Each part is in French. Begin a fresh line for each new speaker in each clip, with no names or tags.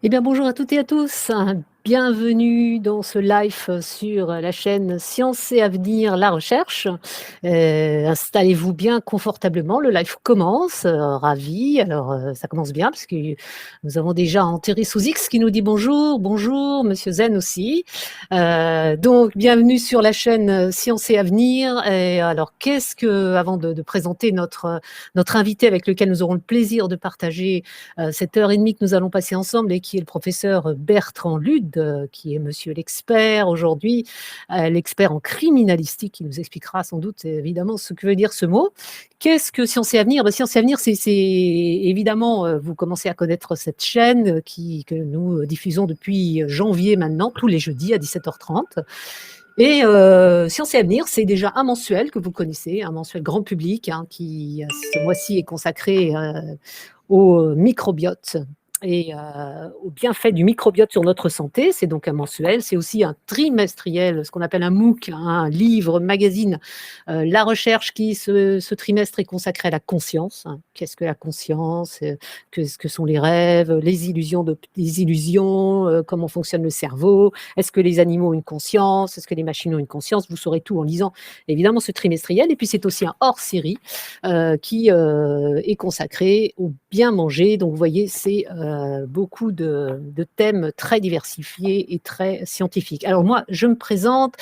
Eh bien, bonjour à toutes et à tous. Bienvenue dans ce live sur la chaîne Science et Avenir, la recherche. Installez-vous bien confortablement. Le live commence. Ravi. Alors, ça commence bien parce que nous avons déjà enterré sous X qui nous dit bonjour. Bonjour, Monsieur Zen aussi. Donc, bienvenue sur la chaîne Science et Avenir. Et alors, avant de présenter notre invité avec lequel nous aurons le plaisir de partager cette heure et demie que nous allons passer ensemble et qui est le professeur Bertrand Lude, qui est monsieur l'expert aujourd'hui, l'expert en criminalistique, qui nous expliquera sans doute évidemment ce que veut dire ce mot. Qu'est-ce que Science et Avenir? Science et Avenir, c'est évidemment, vous commencez à connaître cette chaîne que nous diffusons depuis janvier maintenant, tous les jeudis à 17h30. Et Science et Avenir, c'est déjà un mensuel que vous connaissez, un mensuel grand public qui, ce mois-ci, est consacré au microbiote et aux bienfaits du microbiote sur notre santé. C'est donc un mensuel, c'est aussi un trimestriel, ce qu'on appelle un MOOC, un livre, magazine, la recherche qui, ce trimestre, est consacré à la conscience. Qu'est-ce que la conscience? Qu'est-ce que sont les rêves? Les illusions, comment fonctionne le cerveau? Est-ce que les animaux ont une conscience? Est-ce que les machines ont une conscience? Vous saurez tout en lisant, évidemment, ce trimestriel. Et puis, c'est aussi un hors-série qui est consacré au bien manger. Donc, vous voyez, c'est beaucoup de thèmes très diversifiés et très scientifiques. Alors, moi, je me présente,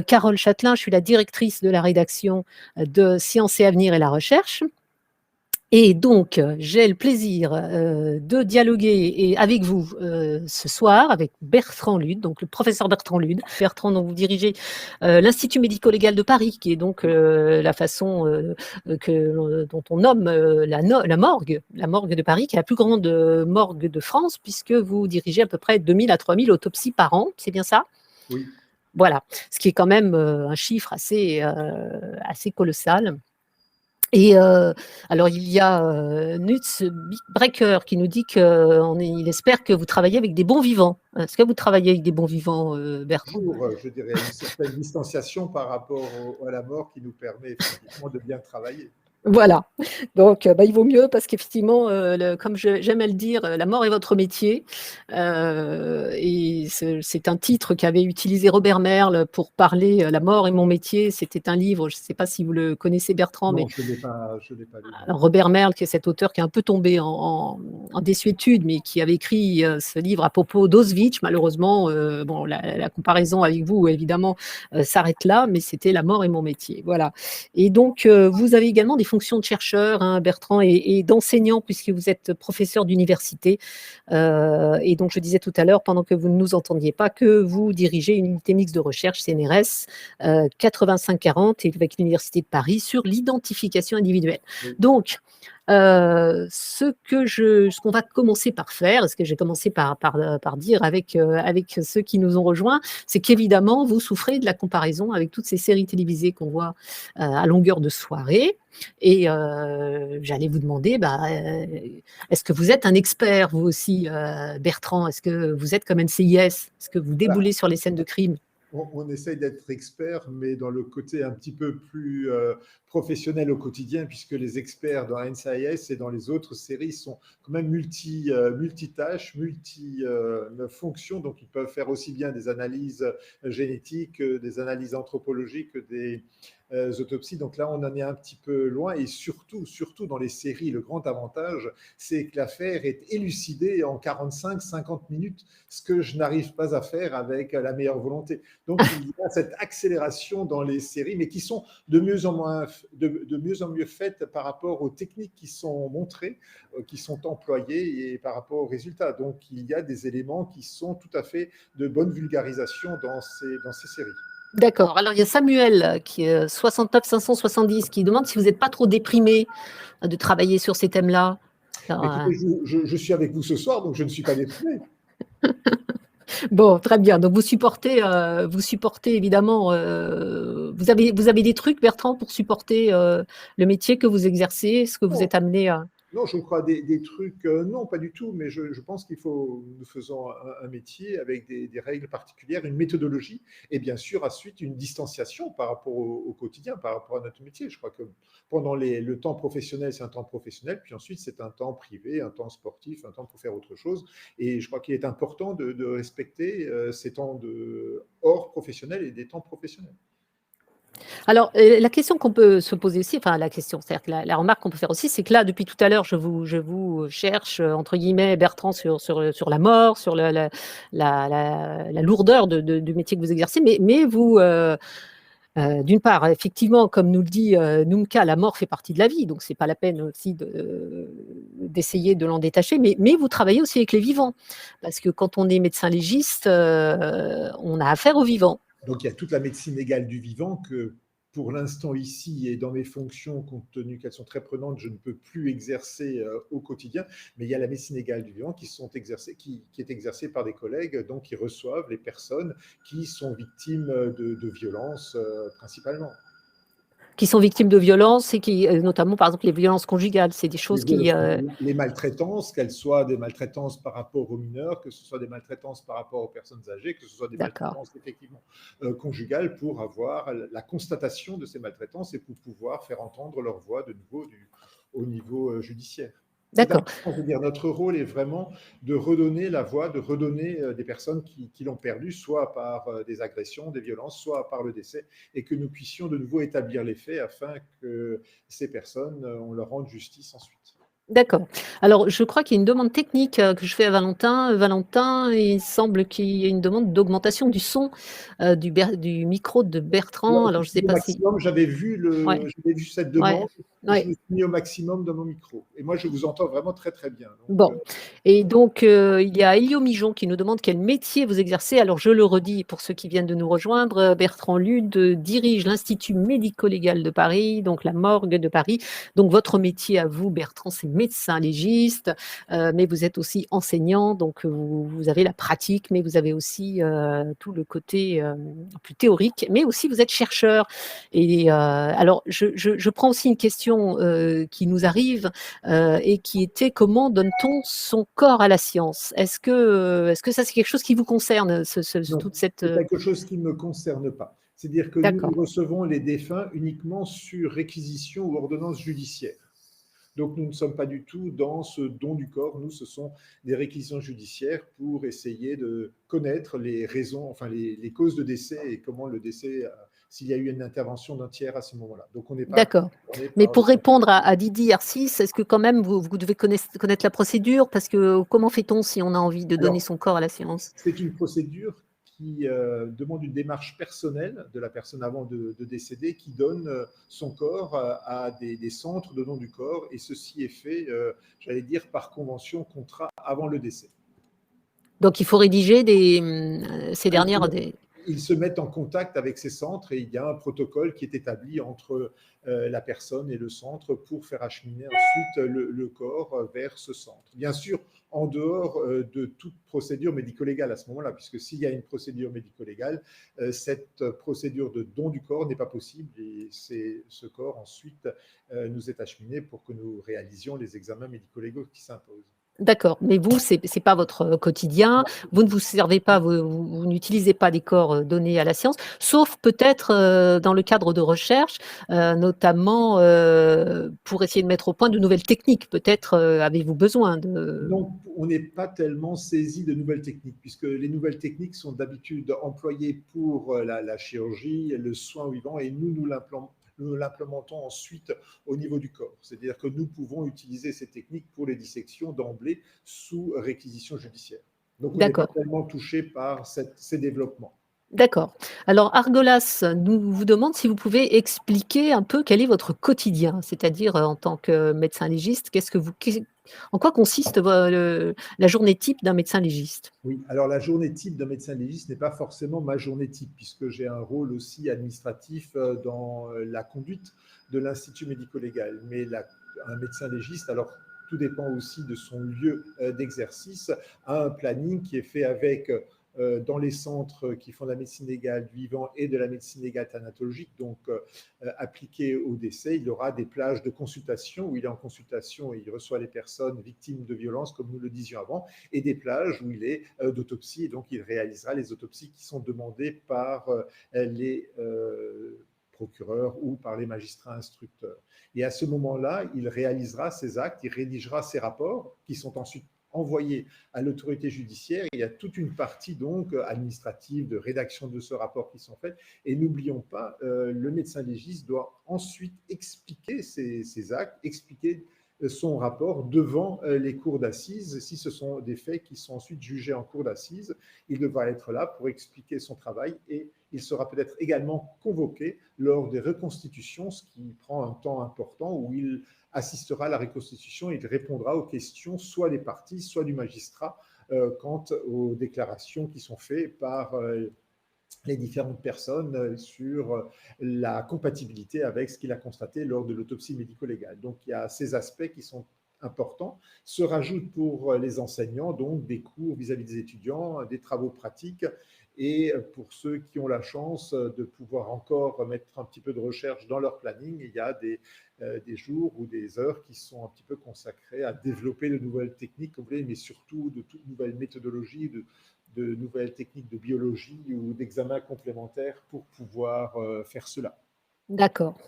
Carole Châtelain, je suis la directrice de la rédaction de Science et Avenir et la recherche. Et donc, j'ai le plaisir de dialoguer avec vous ce soir avec Bertrand Lude, donc le professeur Bertrand Lude. Bertrand, dont vous dirigez l'Institut médico-légal de Paris, qui est donc la façon dont on nomme la morgue de Paris, qui est la plus grande morgue de France, puisque vous dirigez à peu près 2000 à 3000 autopsies par an, c'est bien ça?
Oui.
Voilà, ce qui est quand même un chiffre assez colossal. Et alors, il y a Nutz Breaker qui nous dit qu'il espère que vous travaillez avec des bons vivants. Est-ce que vous travaillez avec des bons vivants, Bertrand?
Toujours, je dirais, une certaine distanciation par rapport à la mort qui nous permet effectivement de bien travailler.
Voilà, donc il vaut mieux parce qu'effectivement, comme j'aime à le dire, la mort est votre métier. Et c'est un titre qu'avait utilisé Robert Merle pour parler La mort est mon métier. C'était un livre, je ne sais pas si vous le connaissez, Bertrand, mais
Non, je ne l'ai pas lu. Non.
Robert Merle, qui est cet auteur qui est un peu tombé en désuétude, mais qui avait écrit ce livre à propos d'Auschwitz. Malheureusement, bon, la comparaison avec vous, évidemment, s'arrête là, mais c'était La mort est mon métier. Voilà. Et donc, vous avez également des fonctions de chercheur, hein, Bertrand, et d'enseignant, puisque vous êtes professeur d'université. Et donc, je disais tout à l'heure, pendant que vous ne nous entendiez pas, que vous dirigez une unité mixte de recherche, CNRS 8540, avec l'Université de Paris, sur l'identification individuelle.
Oui.
Donc, ce qu'on va commencer par faire, ce que j'ai commencé par dire avec ceux qui nous ont rejoints, c'est qu'évidemment, vous souffrez de la comparaison avec toutes ces séries télévisées qu'on voit à longueur de soirée. Et j'allais vous demander, est-ce que vous êtes un expert, vous aussi, Bertrand? Est-ce que vous êtes comme NCIS? Est-ce que vous déboulez sur les scènes de crime?
On essaye d'être expert, mais dans le côté un petit peu plus professionnel au quotidien, puisque les experts dans NCIS et dans les autres séries sont quand même multitâches, multifonctions, donc ils peuvent faire aussi bien des analyses génétiques, des analyses anthropologiques, des autopsies. Donc là, on en est un petit peu loin, et surtout dans les séries, le grand avantage, c'est que l'affaire est élucidée en 45-50 minutes, ce que je n'arrive pas à faire avec la meilleure volonté. Donc, il y a cette accélération dans les séries, mais qui sont de mieux en mieux faites par rapport aux techniques qui sont montrées, qui sont employées et par rapport aux résultats. Donc, il y a des éléments qui sont tout à fait de bonne vulgarisation dans ces séries.
D'accord. Alors, il y a Samuel, qui est 69 570, qui demande si vous n'êtes pas trop déprimé de travailler sur ces thèmes-là. Alors,
Écoutez, je suis avec vous ce soir, donc je ne suis pas déprimé.
bon, très bien. Donc, vous supportez évidemment. Vous avez des trucs, Bertrand, pour supporter le métier que vous exercez, ce que vous êtes amené à.
Non, je crois des trucs, non, pas du tout, mais je pense qu'il faut, nous faisons un métier avec des règles particulières, une méthodologie, et bien sûr, ensuite, une distanciation par rapport au quotidien, par rapport à notre métier. Je crois que pendant le temps professionnel, c'est un temps professionnel, puis ensuite, c'est un temps privé, un temps sportif, un temps pour faire autre chose. Et je crois qu'il est important de respecter ces temps hors professionnel et des temps professionnels.
Alors, la question qu'on peut se poser aussi, enfin la question, c'est-à-dire que la remarque qu'on peut faire aussi, c'est que là, depuis tout à l'heure, je vous cherche, entre guillemets, Bertrand, sur la mort, sur la lourdeur du métier que vous exercez, mais vous, d'une part, effectivement, comme nous le dit Numka, la mort fait partie de la vie, donc c'est pas la peine aussi d'essayer de l'en détacher, mais vous travaillez aussi avec les vivants, parce que quand on est médecin légiste, on a affaire aux vivants.
Donc, il y a toute la médecine légale du vivant que, pour l'instant ici et dans mes fonctions, compte tenu qu'elles sont très prenantes, je ne peux plus exercer au quotidien. Mais il y a la médecine légale du vivant qui est exercée par des collègues, donc qui reçoivent les personnes qui sont victimes de violences principalement.
Qui sont victimes de violences et qui, notamment par exemple les violences conjugales, c'est des choses qui.
Les maltraitances, qu'elles soient des maltraitances par rapport aux mineurs, que ce soit des maltraitances par rapport aux personnes âgées, que ce soit des
D'accord.
maltraitances effectivement conjugales, pour avoir la constatation de ces maltraitances et pour pouvoir faire entendre leur voix de nouveau au niveau judiciaire. C'est
D'accord.
important, je veux dire, notre rôle est vraiment de redonner la voix, de redonner des personnes qui l'ont perdue, soit par des agressions, des violences, soit par le décès, et que nous puissions de nouveau établir les faits afin que ces personnes, on leur rende justice ensuite.
D'accord. Alors, je crois qu'il y a une demande technique que je fais à Valentin. Valentin, il semble qu'il y ait une demande d'augmentation du son du micro de
Ouais,
Bertrand. Alors, je ne sais
au
pas si.
maximum,
Ouais,
j'avais vu cette
ouais,
demande et je
ouais.
me suis mis au maximum dans mon micro. Et moi, je vous entends vraiment très très bien. Donc,
Bon, et donc il y a Elio Mijon qui nous demande quel métier vous exercez. Alors je le redis pour ceux qui viennent de nous rejoindre, Bertrand Lude dirige l'Institut médico-légal de Paris, donc la morgue de Paris. Donc votre métier à vous, Bertrand, c'est médecin légiste, mais vous êtes aussi enseignant, donc vous avez la pratique, mais vous avez aussi tout le côté plus théorique, mais aussi vous êtes chercheur. Et alors je prends aussi une question qui nous arrive et qui était comment donne-t-on son corps à la science? Est-ce que ça c'est quelque chose qui vous concerne,
non,
toute cette
c'est quelque chose qui ne me concerne pas. C'est-à-dire que nous
d'accord,
recevons les défunts uniquement sur réquisition ou ordonnance judiciaire. Donc, nous ne sommes pas du tout dans ce don du corps. Nous, ce sont des réquisitions judiciaires pour essayer de connaître les raisons, enfin les causes de décès et comment le décès, s'il y a eu une intervention d'un tiers à ce moment-là. Donc, on n'est pas
d'accord.
concerné
Mais
par le.
pour répondre à Didi Arcis, est-ce que quand même vous devez connaître la procédure? Parce que comment fait-on si on a envie de donner
Alors,
son corps à la science?
c'est une procédure qui demande une démarche personnelle de la personne avant de décéder, qui donne son corps à des centres de don du corps, et ceci est fait, j'allais dire, par convention, contrat avant le décès.
Donc il faut rédiger ces
Ils se
dernières
mettent
des
ils se mettent en contact avec ces centres et il y a un protocole qui est établi entre la personne et le centre pour faire acheminer ensuite le corps vers ce centre. Bien sûr, en dehors de toute procédure médico-légale à ce moment-là, puisque s'il y a une procédure médico-légale, cette procédure de don du corps n'est pas possible et ce corps ensuite nous est acheminé pour que nous réalisions les examens médico-légaux qui s'imposent.
D'accord, mais vous, c'est pas votre quotidien. Vous ne vous servez pas, vous n'utilisez pas des corps donnés à la science, sauf peut-être dans le cadre de recherche, notamment pour essayer de mettre au point de nouvelles techniques. Peut-être avez-vous besoin de.
Non, on n'est pas tellement saisi de nouvelles techniques, puisque les nouvelles techniques sont d'habitude employées pour la chirurgie, le soin vivant, et nous l'implémentons ensuite au niveau du corps. C'est-à-dire que nous pouvons utiliser ces techniques pour les dissections d'emblée sous réquisition judiciaire. Donc on n'est pas
D'accord.
tellement touché par ces développements.
D'accord. Alors, Argolas nous vous demande si vous pouvez expliquer un peu quel est votre quotidien, c'est-à-dire en tant que médecin légiste, en quoi consiste la journée type d'un médecin légiste?
Oui, alors la journée type d'un médecin légiste n'est pas forcément ma journée type, puisque j'ai un rôle aussi administratif dans la conduite de l'Institut médico-légal. Mais un médecin légiste, alors tout dépend aussi de son lieu d'exercice, a un planning qui est fait avec dans les centres qui font de la médecine légale du vivant et de la médecine légale thanatologique, donc appliquée au décès. Il aura des plages de consultation où il est en consultation et il reçoit les personnes victimes de violences, comme nous le disions avant, et des plages où il est d'autopsie, et donc il réalisera les autopsies qui sont demandées par les procureurs ou par les magistrats instructeurs. Et à ce moment-là, il réalisera ses actes, il rédigera ses rapports qui sont ensuite envoyés à l'autorité judiciaire. Il y a toute une partie donc administrative de rédaction de ce rapport qui sont faites. Et n'oublions pas, le médecin légiste doit ensuite expliquer ses actes, expliquer son rapport devant les cours d'assises. Si ce sont des faits qui sont ensuite jugés en cours d'assises, il devra être là pour expliquer son travail et il sera peut-être également convoqué lors des reconstitutions, ce qui prend un temps important, où il assistera à la reconstitution et il répondra aux questions soit des parties, soit du magistrat quant aux déclarations qui sont faites par les différentes personnes sur la compatibilité avec ce qu'il a constaté lors de l'autopsie médico-légale. Donc il y a ces aspects qui sont importants. Se rajoutent pour les enseignants donc des cours vis-à-vis des étudiants, des travaux pratiques, et pour ceux qui ont la chance de pouvoir encore mettre un petit peu de recherche dans leur planning, il y a des jours ou des heures qui sont un petit peu consacrées à développer de nouvelles techniques, mais surtout de toutes nouvelles méthodologies, de nouvelles techniques de biologie ou d'examen complémentaires pour pouvoir faire cela.
D'accord.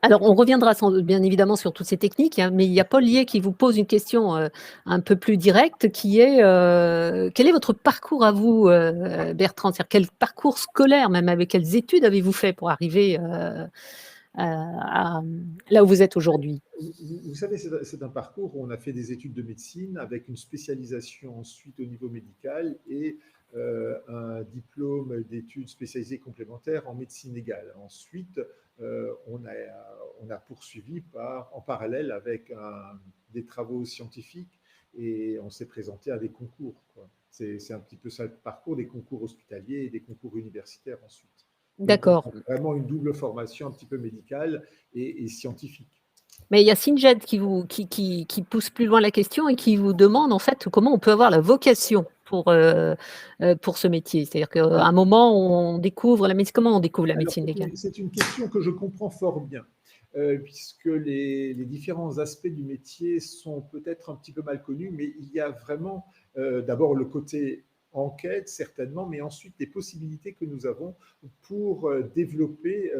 Alors, on reviendra bien évidemment sur toutes ces techniques, hein, mais il y a Paul Lié qui vous pose une question un peu plus directe, qui est quel est votre parcours à vous, Bertrand? C'est-à-dire quel parcours scolaire, même avec quelles études avez-vous fait pour arriver là où vous êtes aujourd'hui?
Vous savez, c'est un parcours où on a fait des études de médecine avec une spécialisation ensuite au niveau médical et un diplôme d'études spécialisées complémentaires en médecine légale. Ensuite, on a poursuivi en parallèle avec des travaux scientifiques et on s'est présenté à des concours, quoi. C'est un petit peu ça le parcours, des concours hospitaliers et des concours universitaires ensuite. Donc, on
D'accord.
a vraiment une double formation un petit peu médicale et scientifique.
Mais il y a Sinjed qui pousse plus loin la question et qui vous demande en fait comment on peut avoir la vocation pour ce métier. C'est-à-dire qu'à un moment, on découvre la médecine. Comment on découvre la
Alors,
médecine légale?
c'est une question que je comprends fort bien, puisque les différents aspects du métier sont peut-être un petit peu mal connus, mais il y a vraiment d'abord le côté enquête, certainement, mais ensuite les possibilités que nous avons pour développer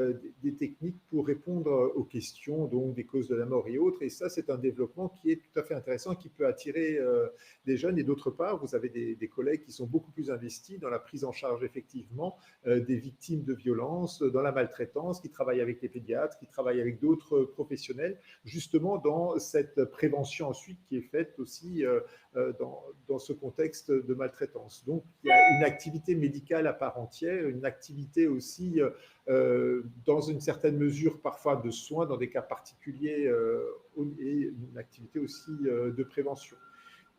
des techniques pour répondre aux questions, donc des causes de la mort et autres. Et ça, c'est un développement qui est tout à fait intéressant, qui peut attirer des jeunes. Et d'autre part, vous avez des collègues qui sont beaucoup plus investis dans la prise en charge, effectivement, des victimes de violences, dans la maltraitance, qui travaillent avec les pédiatres, qui travaillent avec d'autres professionnels, justement dans cette prévention ensuite qui est faite aussi dans ce contexte de maltraitance. Donc, il y a une activité médicale à part entière, une activité aussi, dans une certaine mesure, parfois de soins, dans des cas particuliers, et une activité aussi de prévention.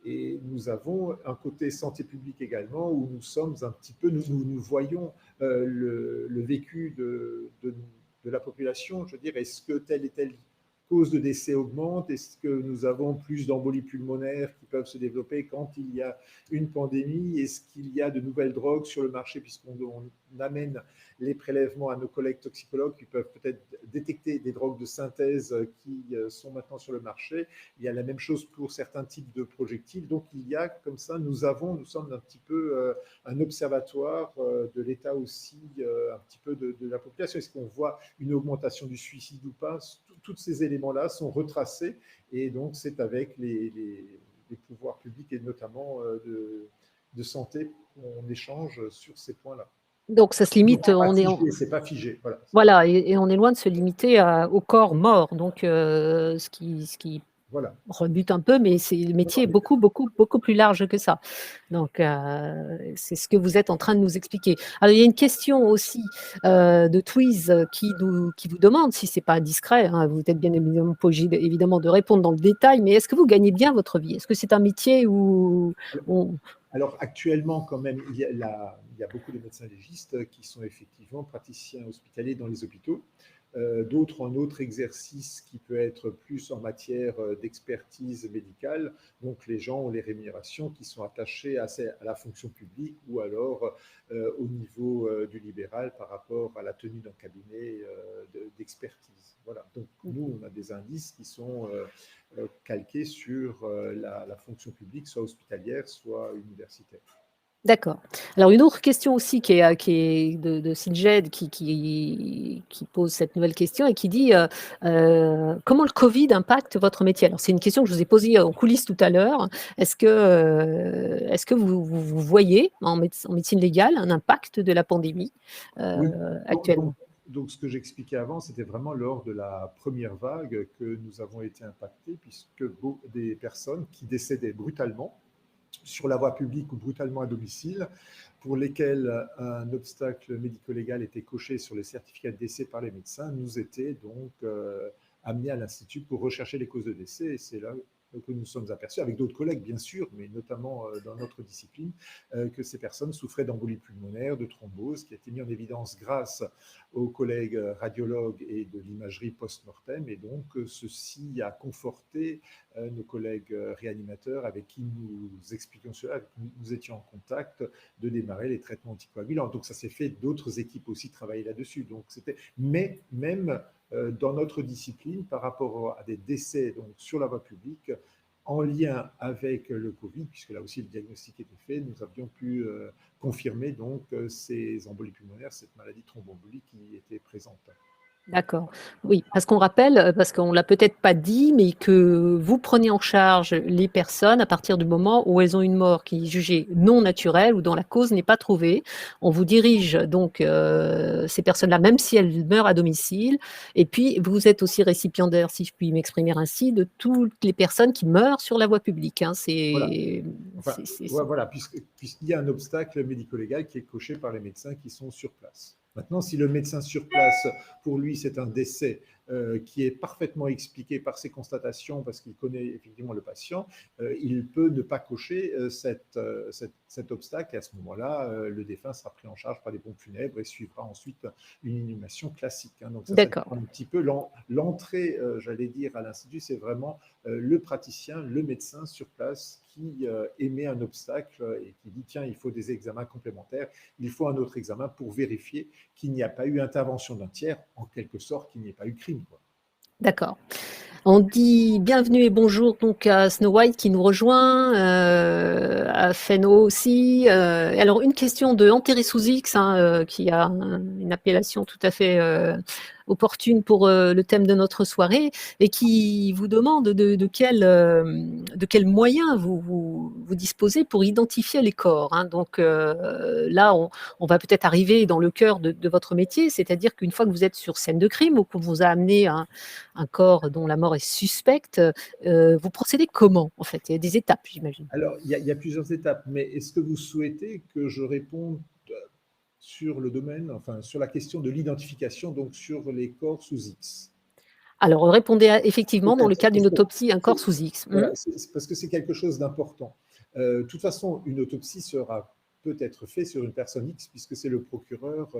Et nous avons un côté santé publique également, où nous sommes un petit peu, nous voyons le vécu de la population. Je veux dire, est-ce que telle et telle cause de décès augmente? Est-ce que nous avons plus d'embolies pulmonaires qui peuvent se développer quand il y a une pandémie? Est-ce qu'il y a de nouvelles drogues sur le marché, puisqu'on amène les prélèvements à nos collègues toxicologues qui peuvent peut-être détecter des drogues de synthèse qui sont maintenant sur le marché? Il y a la même chose pour certains types de projectiles. Donc il y a comme ça, nous sommes un petit peu un observatoire de l'état aussi, un petit peu de la population. Est-ce qu'on voit une augmentation du suicide ou pas? Tous ces éléments-là sont retracés et donc c'est avec les pouvoirs publics et notamment de santé qu'on échange sur ces points-là.
Donc ça se limite,
C'est pas figé. Voilà.
Voilà, et on est loin de se limiter au corps mort, donc ce qui
Voilà.
rebute un peu, mais le métier est beaucoup, beaucoup, beaucoup plus large que ça. Donc, c'est ce que vous êtes en train de nous expliquer. Alors, il y a une question aussi de Twiz qui vous demande, si ce n'est pas indiscret, hein, vous êtes bien évidemment pas obligé évidemment de répondre dans le détail, mais est-ce que vous gagnez bien votre vie? Est-ce que c'est un métier où
Alors actuellement, quand même, il y a beaucoup de médecins légistes qui sont effectivement praticiens hospitaliers dans les hôpitaux. d'autres en autres exercices qui peut être plus en matière d'expertise médicale. Donc les gens ont les rémunérations qui sont attachées à la fonction publique ou alors au niveau du libéral par rapport à la tenue d'un cabinet d'expertise. Voilà. Donc nous, on a des indices qui sont calqués sur la fonction publique, soit hospitalière, soit universitaire.
D'accord. Alors une autre question aussi qui est de Silged qui pose cette nouvelle question et qui dit comment le Covid impacte votre métier? Alors c'est une question que je vous ai posée en coulisses tout à l'heure. Est-ce que vous voyez en médecine légale un impact de la pandémie
Oui, donc,
actuellement?
donc, donc ce que j'expliquais avant, c'était vraiment lors de la première vague que nous avons été impactés, puisque des personnes qui décédaient brutalement sur la voie publique ou brutalement à domicile, pour lesquelles un obstacle médico-légal était coché sur les certificats de décès par les médecins, nous étaient donc amenés à l'Institut pour rechercher les causes de décès. Et c'est là que nous sommes aperçus, avec d'autres collègues bien sûr, mais notamment dans notre discipline, que ces personnes souffraient d'embolie pulmonaire, de thrombose, qui a été mis en évidence grâce aux collègues radiologues et de l'imagerie post-mortem. Et donc, ceci a conforté nos collègues réanimateurs avec qui nous expliquions cela, avec qui nous étions en contact, de démarrer les traitements anticoagulants. Donc, ça s'est fait, d'autres équipes aussi travaillaient là-dessus. Donc, mais même dans notre discipline, par rapport à des décès donc, sur la voie publique, en lien avec le Covid, puisque là aussi le diagnostic était fait, nous avions pu confirmer donc ces embolies pulmonaires, cette maladie thromboembolique qui était présente.
D'accord. Oui, parce qu'on rappelle, parce qu'on l'a peut-être pas dit, mais que vous prenez en charge les personnes à partir du moment où elles ont une mort qui est jugée non naturelle ou dont la cause n'est pas trouvée. On vous dirige donc ces personnes-là, même si elles meurent à domicile. Et puis, vous êtes aussi récipiendaire, si je puis m'exprimer ainsi, de toutes les personnes qui meurent sur la voie publique. Hein.
Voilà. Enfin, voilà, puisqu'il y a un obstacle médico-légal qui est coché par les médecins qui sont sur place. Maintenant, si le médecin sur place, pour lui, c'est un décès qui est parfaitement expliqué par ses constatations, parce qu'il connaît effectivement le patient, il peut ne pas cocher cet obstacle. Et à ce moment-là, le défunt sera pris en charge par des pompes funèbres et suivra ensuite une inhumation classique. Hein. Donc ça dépend
D'accord.
un petit peu. L'entrée, j'allais dire, à l'Institut, c'est vraiment le praticien, le médecin sur place qui émet un obstacle et qui dit tiens, il faut des examens complémentaires, il faut un autre examen pour vérifier qu'il n'y a pas eu intervention d'un tiers, en quelque sorte qu'il n'y ait pas eu crime. Quoi.
D'accord. On dit bienvenue et bonjour donc à Snow White qui nous rejoint, à Feno aussi. Alors une question de Enterré sous X hein, qui a une appellation tout à fait opportune pour le thème de notre soirée et qui vous demande de quels moyens vous disposez pour identifier les corps. Hein. Donc là, on va peut-être arriver dans le cœur de votre métier, c'est-à-dire qu'une fois que vous êtes sur scène de crime ou qu'on vous a amené un corps dont la mort est suspecte, vous procédez comment en fait? Il y a des étapes, j'imagine.
Alors, il y a plusieurs étapes, mais est-ce que vous souhaitez que je réponde sur le domaine, enfin sur la question de l'identification, donc sur les corps sous X?
Alors, répondez effectivement dans le
Peut-être,
cas d'une autopsie, un corps sous X.
voilà, parce que c'est quelque chose d'important. De toute façon, une autopsie sera peut-être faite sur une personne X, puisque c'est le procureur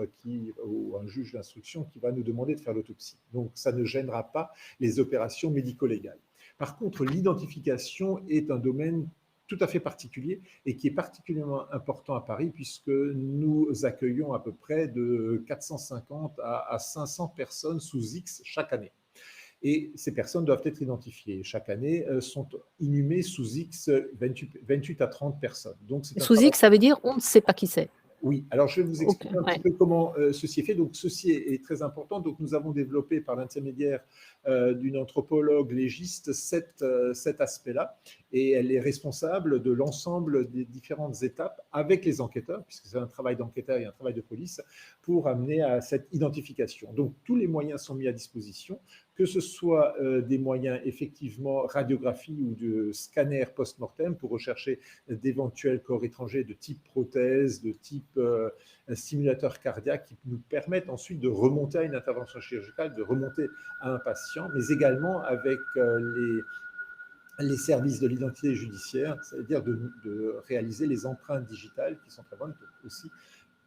ou un juge d'instruction qui va nous demander de faire l'autopsie. Donc, ça ne gênera pas les opérations médico-légales. Par contre, l'identification est un domaine tout à fait particulier et qui est particulièrement important à Paris, puisque nous accueillons à peu près de 450 à 500 personnes sous X chaque année. Et ces personnes doivent être identifiées. Chaque année, sont inhumées sous X 28 à 30 personnes. Donc, c'est un
Sous
travail.
X, ça veut dire on ne sait pas qui c'est.
Oui, alors je vais vous
Ok,
expliquer un petit
ouais.
peu comment ceci est fait. Donc, ceci est très important. Donc, nous avons développé par l'intermédiaire d'une anthropologue légiste cet aspect-là. Et elle est responsable de l'ensemble des différentes étapes avec les enquêteurs, puisque c'est un travail d'enquêteur et un travail de police, pour amener à cette identification. Donc, tous les moyens sont mis à disposition, que ce soit des moyens effectivement radiographie ou de scanner post-mortem pour rechercher d'éventuels corps étrangers de type prothèse, de type stimulateur cardiaque qui nous permettent ensuite de remonter à une intervention chirurgicale, de remonter à un patient, mais également avec les services de l'identité judiciaire, c'est-à-dire de réaliser les empreintes digitales qui sont très bonnes aussi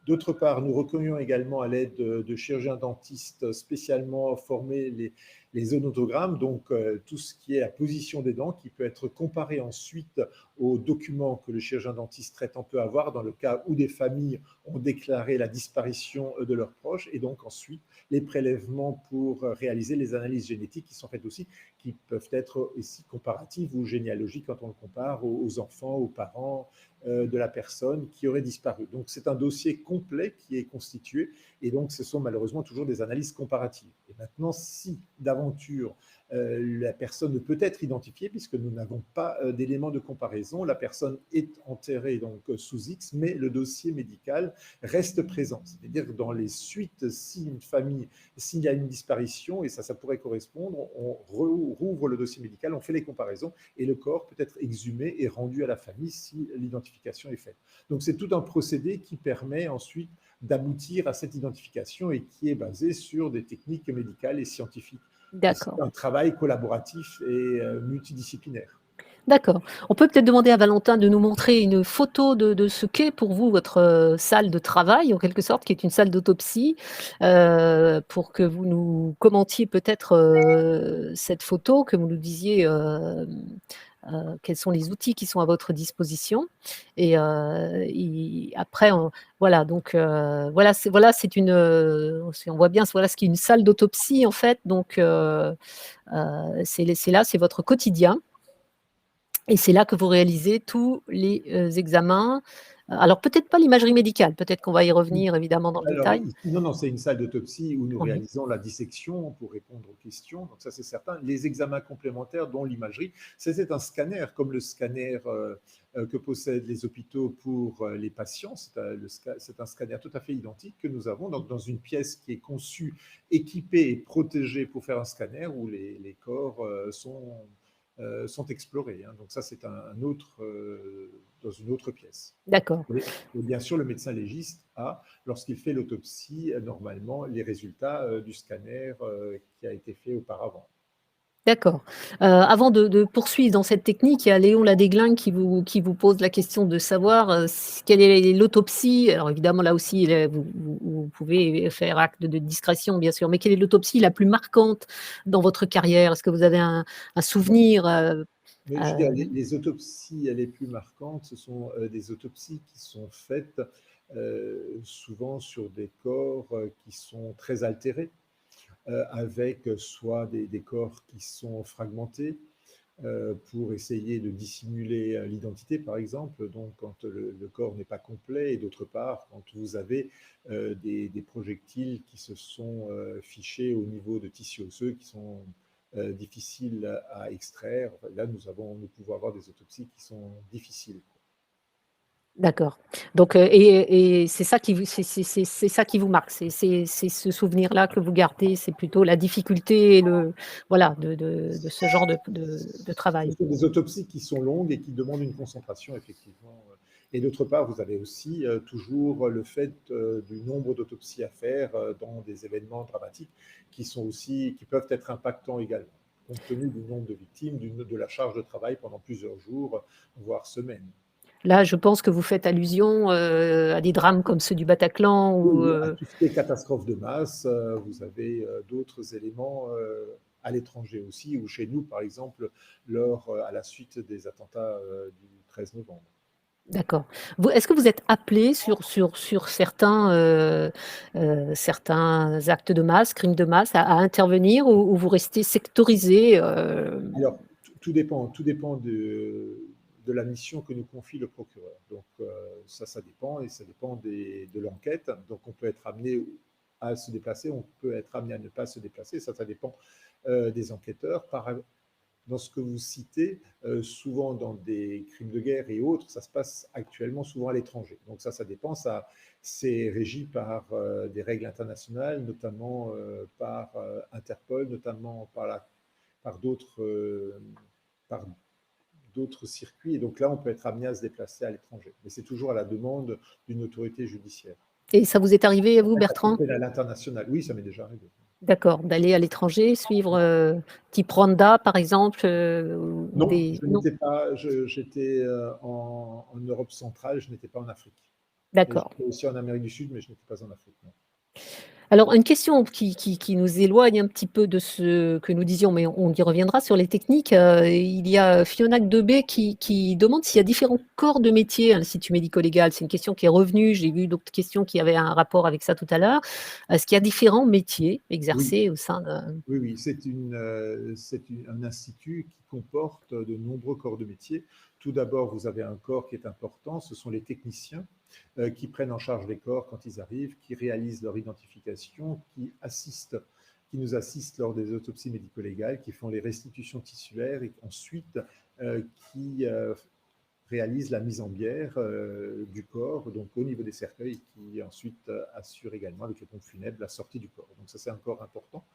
D'autre part, nous recueillons également à l'aide de chirurgiens dentistes spécialement formés les odontogrammes, donc tout ce qui est la position des dents, qui peut être comparé ensuite aux documents que le chirurgien dentiste traitant peut avoir dans le cas où des familles ont déclaré la disparition de leurs proches, et donc ensuite les prélèvements pour réaliser les analyses génétiques qui sont faites aussi, qui peuvent être aussi comparatives ou généalogiques quand on le compare aux enfants, aux parents de la personne qui aurait disparu. Donc c'est un dossier complet qui est constitué, et donc ce sont malheureusement toujours des analyses comparatives. Et maintenant, si d'aventure la personne ne peut être identifiée, puisque nous n'avons pas d'éléments de comparaison, la personne est enterrée donc sous X, mais le dossier médical reste présent. C'est-à-dire que dans les suites, si une famille, s'il y a une disparition, et ça pourrait correspondre, on rouvre le dossier médical, on fait les comparaisons, et le corps peut être exhumé et rendu à la famille si l'identification est faite. Donc c'est tout un procédé qui permet ensuite d'aboutir à cette identification et qui est basé sur des techniques médicales et scientifiques. Et c'est
D'accord.
un travail collaboratif et multidisciplinaire.
D'accord. On peut peut-être demander à Valentin de nous montrer une photo de ce qu'est pour vous votre salle de travail, en quelque sorte, qui est une salle d'autopsie, pour que vous nous commentiez peut-être cette photo, que vous nous disiez quels sont les outils qui sont à votre disposition. Et après, voilà, donc c'est une, on voit bien, voilà ce qui est une salle d'autopsie en fait. Donc c'est là, c'est votre quotidien. Et c'est là que vous réalisez tous les examens. Alors peut-être pas l'imagerie médicale, peut-être qu'on va y revenir évidemment dans le
Alors,
détail.
non, non, c'est une salle d'autopsie où nous
Oui.
réalisons la dissection pour répondre aux questions. Donc, ça, c'est certain. Les examens complémentaires, dont l'imagerie, c'est un scanner, comme le scanner que possèdent les hôpitaux pour les patients. C'est un scanner tout à fait identique que nous avons donc, dans une pièce qui est conçue, équipée et protégée pour faire un scanner où les corps sont explorés. Hein. Donc, ça, c'est dans une autre pièce.
D'accord.
Et bien sûr, le médecin légiste a, lorsqu'il fait l'autopsie, normalement les résultats du scanner qui a été fait auparavant.
D'accord. Avant de poursuivre dans cette technique, il y a Léon Ladéglingue qui vous pose la question de savoir quelle est l'autopsie. Alors évidemment, là aussi, vous pouvez faire acte de discrétion, bien sûr, mais quelle est l'autopsie la plus marquante dans votre carrière? Est-ce que vous avez un souvenir
Mais je veux dire, les autopsies les plus marquantes, ce sont des autopsies qui sont faites souvent sur des corps qui sont très altérés, avec soit des corps qui sont fragmentés, pour essayer de dissimuler l'identité, par exemple, donc quand le corps n'est pas complet, et d'autre part, quand vous avez des projectiles qui se sont fichés au niveau de tissus osseux qui sont difficiles à extraire. Là, nous pouvons avoir des autopsies qui sont difficiles.
D'accord. Donc, et c'est ça qui c'est ça qui vous marque, c'est ce souvenir-là que vous gardez, c'est plutôt la difficulté et voilà, de ce genre de
Ce
travail.
sont des autopsies qui sont longues et qui demandent une concentration, effectivement. Et d'autre part, vous avez aussi toujours le fait du nombre d'autopsies à faire dans des événements dramatiques qui peuvent être impactants également, compte tenu du nombre de victimes, de la charge de travail pendant plusieurs jours, voire semaines.
Là, je pense que vous faites allusion, à des drames comme ceux du Bataclan
Oui,
ou,
oui, à tout ce qui est catastrophe de masse, vous avez d'autres éléments à l'étranger aussi, ou chez nous, par exemple, à la suite des attentats du 13 novembre.
d'accord. Est-ce que vous êtes appelé sur certains actes de masse, crimes de masse à intervenir ou vous restez sectorisé?
Alors, tout dépend de la mission que nous confie le procureur. Donc, ça dépend, et ça dépend de l'enquête. Donc, on peut être amené à se déplacer, on peut être amené à ne pas se déplacer. Ça dépend des enquêteurs. Dans ce que vous citez, souvent dans des crimes de guerre et autres, ça se passe actuellement souvent à l'étranger. Donc ça dépend. C'est régi par des règles internationales, notamment par Interpol, notamment par d'autres par d'autres circuits. Et donc là, on peut être amené à se déplacer à l'étranger. Mais c'est toujours à la demande d'une autorité judiciaire.
Et ça vous est arrivé à vous,
La Cour
Bertrand?
pénale internationale, oui, ça m'est déjà arrivé.
D'accord, d'aller à l'étranger, suivre, type Rwanda, par exemple, ou
Non,
des
je
non?
n'étais pas, j'étais en Europe centrale, je n'étais pas en Afrique. Et
D'accord.
j'étais aussi en Amérique du Sud, mais je n'étais pas en Afrique, non.
Alors une question qui nous éloigne un petit peu de ce que nous disions, mais on y reviendra sur les techniques. Il y a Fionac Debé qui demande s'il y a différents corps de métier à l'Institut médico-légal. C'est une question qui est revenue. J'ai vu d'autres questions qui avaient un rapport avec ça tout à l'heure. Est-ce qu'il y a différents métiers
Oui.
exercés au sein de...
Oui, oui, un institut qui comporte de nombreux corps de métier. Tout d'abord, vous avez un corps qui est important, ce sont les techniciens qui prennent en charge les corps quand ils arrivent, qui réalisent leur identification, qui nous assistent lors des autopsies médico-légales, qui font les restitutions tissulaires et ensuite qui réalisent la mise en bière du corps, donc au niveau des cercueils, qui ensuite assure également avec les pompes funèbres la sortie du corps. Donc ça, c'est un corps important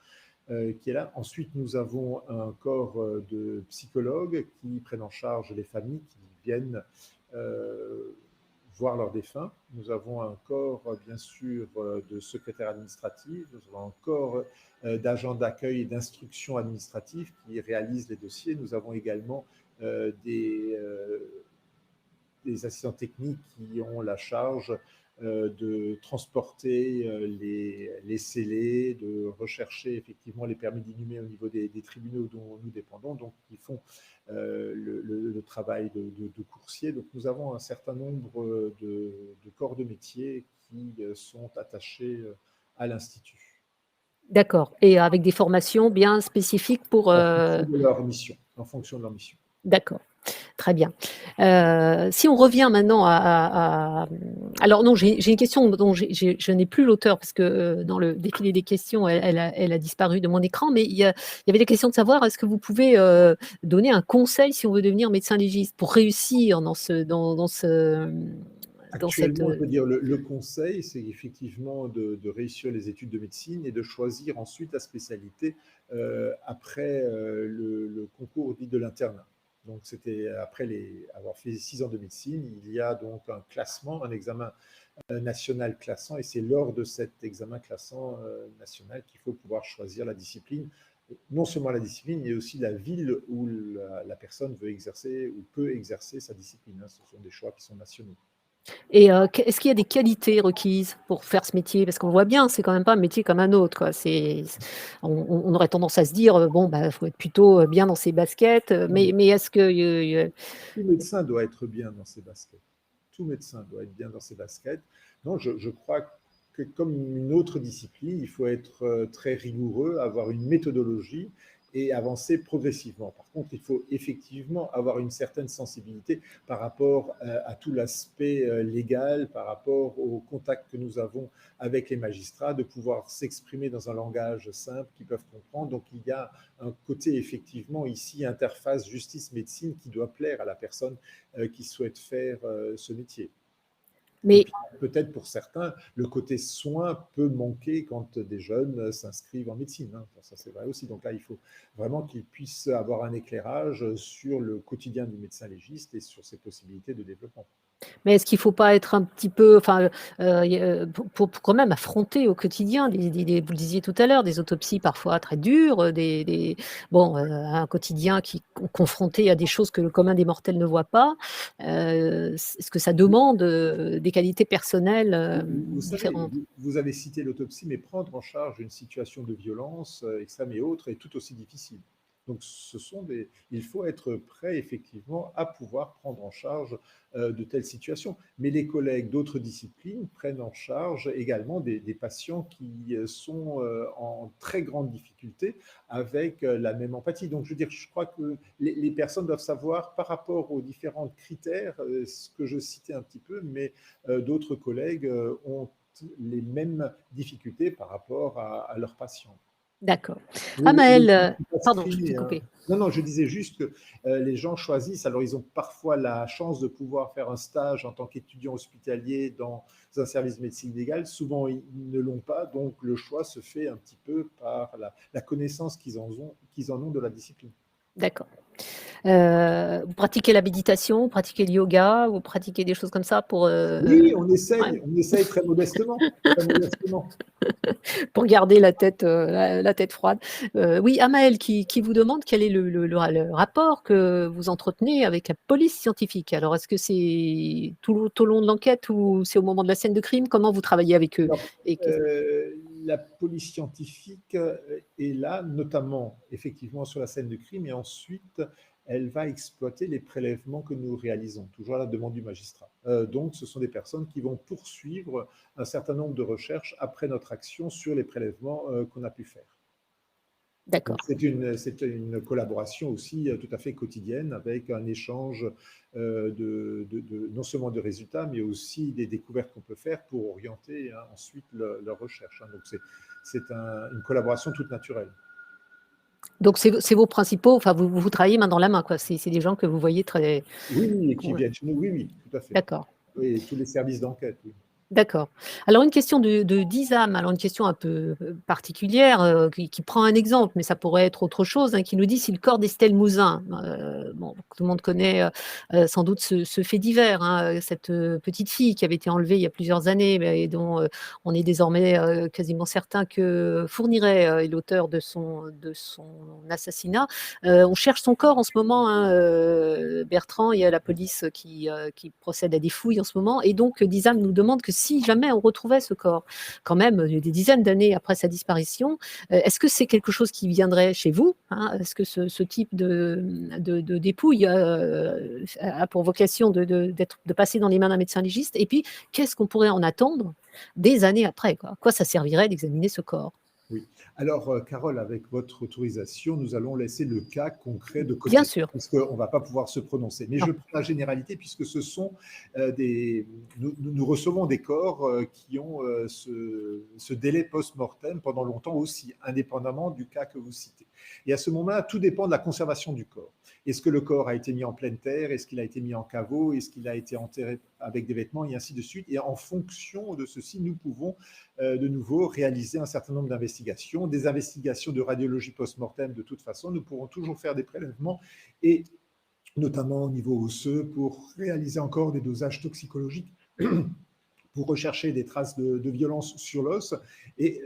qui est là. Ensuite, nous avons un corps de psychologues qui prennent en charge les familles qui viennent voir leurs défunts. Nous avons un corps, bien sûr, de secrétaires administratifs. Nous avons un corps d'agents d'accueil et d'instruction administrative qui réalisent les dossiers. Nous avons également des assistants techniques qui ont la charge de transporter les scellés, de rechercher effectivement les permis d'inhumer au niveau des tribunaux dont nous dépendons, donc qui font le travail de coursier. Donc nous avons un certain nombre de corps de métier qui sont attachés à l'Institut.
D'accord. Et avec des formations bien spécifiques pour...
En fonction de leur mission. En fonction de leur mission.
D'accord. Très bien. Si on revient maintenant alors non, j'ai une question dont je n'ai plus l'auteur parce que dans le défilé des questions, elle a disparu de mon écran, mais il y avait des questions de savoir, est-ce que vous pouvez donner un conseil si on veut devenir médecin légiste pour réussir dans cette...
Actuellement, je veux dire, le conseil, c'est effectivement de réussir les études de médecine et de choisir ensuite la spécialité après le concours dit de l'internat. Donc, c'était après avoir fait 6 ans de médecine, il y a donc un classement, un examen national classant, et c'est lors de cet examen classant national qu'il faut pouvoir choisir la discipline. Non seulement la discipline, mais aussi la ville où la personne veut exercer ou peut exercer sa discipline. Ce sont des choix qui sont nationaux.
Et est-ce qu'il y a des qualités requises pour faire ce métier? Parce qu'on voit bien, c'est quand même pas un métier comme un autre, quoi. On aurait tendance à se dire, bon, bah, faut être plutôt bien dans ses baskets, mais est-ce que...
Tout médecin doit être bien dans ses baskets. Tout médecin doit être bien dans ses baskets. Non, je crois que comme une autre discipline, il faut être très rigoureux, avoir une méthodologie et avancer progressivement. Par contre, il faut effectivement avoir une certaine sensibilité par rapport à tout l'aspect légal, par rapport au contact que nous avons avec les magistrats, de pouvoir s'exprimer dans un langage simple qu'ils peuvent comprendre. Donc, il y a un côté effectivement ici, interface justice-médecine, qui doit plaire à la personne qui souhaite faire ce métier. Et
Mais
puis, peut-être pour certains, le côté soin peut manquer quand des jeunes s'inscrivent en médecine. Ça, c'est vrai aussi. Donc là, il faut vraiment qu'ils puissent avoir un éclairage sur le quotidien du médecin légiste et sur ses possibilités de développement.
Mais est-ce qu'il ne faut pas être un petit peu, enfin, pour quand même affronter au quotidien, vous le disiez tout à l'heure, des autopsies parfois très dures, bon, un quotidien qui est confronté à des choses que le commun des mortels ne voit pas. Est-ce que ça demande des qualités personnelles
Vous savez,
différentes?
vous avez cité l'autopsie, mais prendre en charge une situation de violence extrême et autre est tout aussi difficile. Donc, il faut être prêt effectivement à pouvoir prendre en charge de telles situations. Mais les collègues d'autres disciplines prennent en charge également des patients qui sont en très grande difficulté avec la même empathie. Donc, je veux dire, je crois que les personnes doivent savoir par rapport aux différents critères, ce que je citais un petit peu, mais d'autres collègues ont les mêmes difficultés par rapport à leurs patients.
D'accord.
Le,
Ah,
le- le
Maëlle,
but n'est pas
pardon, je t'ai
scrimer, hein.
coupé.
Non, non, je disais juste que les gens choisissent. Alors, ils ont parfois la chance de pouvoir faire un stage en tant qu'étudiant hospitalier dans un service de médecine légale. Souvent, ils ne l'ont pas. Donc, le choix se fait un petit peu par la connaissance qu'ils en ont de la discipline.
D'accord. Vous pratiquez la méditation, vous pratiquez le yoga, vous pratiquez des choses comme ça pour,
Oui,
ouais,
on essaye très modestement, très modestement.
pour garder la tête froide. Oui, Amael qui vous demande quel est le rapport que vous entretenez avec la police scientifique. Alors, est-ce que c'est tout au long de l'enquête ou c'est au moment de la scène de crime? Comment vous travaillez avec eux?
Alors,
Et qu'est-ce
la police scientifique est là, notamment effectivement sur la scène de crime, et ensuite elle va exploiter les prélèvements que nous réalisons, toujours à la demande du magistrat. Donc, ce sont des personnes qui vont poursuivre un certain nombre de recherches après notre action sur les prélèvements qu'on a pu faire. Donc,
D'accord.
c'est une collaboration aussi tout à fait quotidienne avec un échange non seulement de résultats, mais aussi des découvertes qu'on peut faire pour orienter ensuite leur recherche. Donc, une collaboration toute naturelle.
Donc, c'est vos principaux, enfin, vous travaillez main dans la main, quoi. C'est des gens que vous voyez très.
Oui, oui, et qui
Ouais,
viennent chez nous, oui, oui, tout à fait.
d'accord.
Et tous les services d'enquête, oui.
D'accord. Alors une question de d'Isam, alors une question un peu, particulière, qui prend un exemple, mais ça pourrait être autre chose, hein, qui nous dit si le corps d'Estelle Mouzin, bon, tout le monde connaît, sans doute ce fait divers, hein, cette, petite fille qui avait été enlevée il y a plusieurs années, mais et dont, on est désormais, quasiment certain que Fourniret, est l'auteur de son assassinat. On cherche son corps en ce moment, hein, Bertrand, il y a la police qui procède à des fouilles en ce moment et donc Disam nous demande que si jamais on retrouvait ce corps, quand même des dizaines d'années après sa disparition, est-ce que c'est quelque chose qui viendrait chez vous, hein? Est-ce que ce type de dépouille a pour vocation de passer dans les mains d'un médecin légiste? Et puis, qu'est-ce qu'on pourrait en attendre des années après, quoi? À quoi ça servirait d'examiner ce corps?
Oui. Alors, Carole, avec votre autorisation, nous allons laisser le cas concret de
Bien
côté,
sûr.
puisqu'on ne va pas pouvoir se prononcer. Mais
Non.
je prends la généralité, puisque ce sont des. Nous recevons des corps qui ont ce délai post-mortem pendant longtemps aussi, indépendamment du cas que vous citez. Et à ce moment-là, tout dépend de la conservation du corps. Est-ce que le corps a été mis en pleine terre? Est-ce qu'il a été mis en caveau? Est-ce qu'il a été enterré avec des vêtements? Et ainsi de suite. Et en fonction de ceci, nous pouvons de nouveau réaliser un certain nombre d'investigations, des investigations de radiologie post-mortem. De toute façon, nous pourrons toujours faire des prélèvements et notamment au niveau osseux pour réaliser encore des dosages toxicologiques pour rechercher des traces de violence sur l'os. Et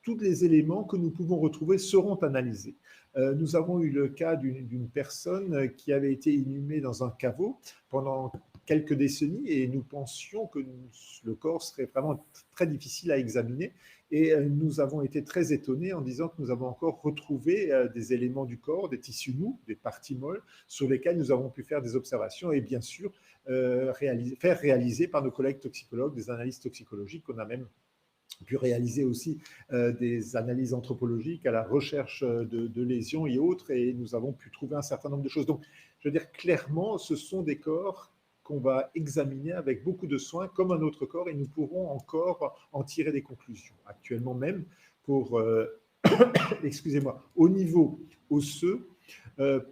tous les éléments que nous pouvons retrouver seront analysés. Nous avons eu le cas d'une personne qui avait été inhumée dans un caveau pendant quelques décennies et nous pensions que le corps serait vraiment très difficile à examiner. Et nous avons été très étonnés en disant que nous avons encore retrouvé des éléments du corps, des tissus mous, des parties molles, sur lesquels nous avons pu faire des observations et bien sûr faire réaliser par nos collègues toxicologues des analyses toxicologiques. On a même pu réaliser aussi des analyses anthropologiques à la recherche de lésions et autres, et nous avons pu trouver un certain nombre de choses. Donc, je veux dire, clairement, ce sont des corps qu'on va examiner avec beaucoup de soin, comme un autre corps, et nous pourrons encore en tirer des conclusions. Actuellement même, pour, excusez-moi, au niveau osseux,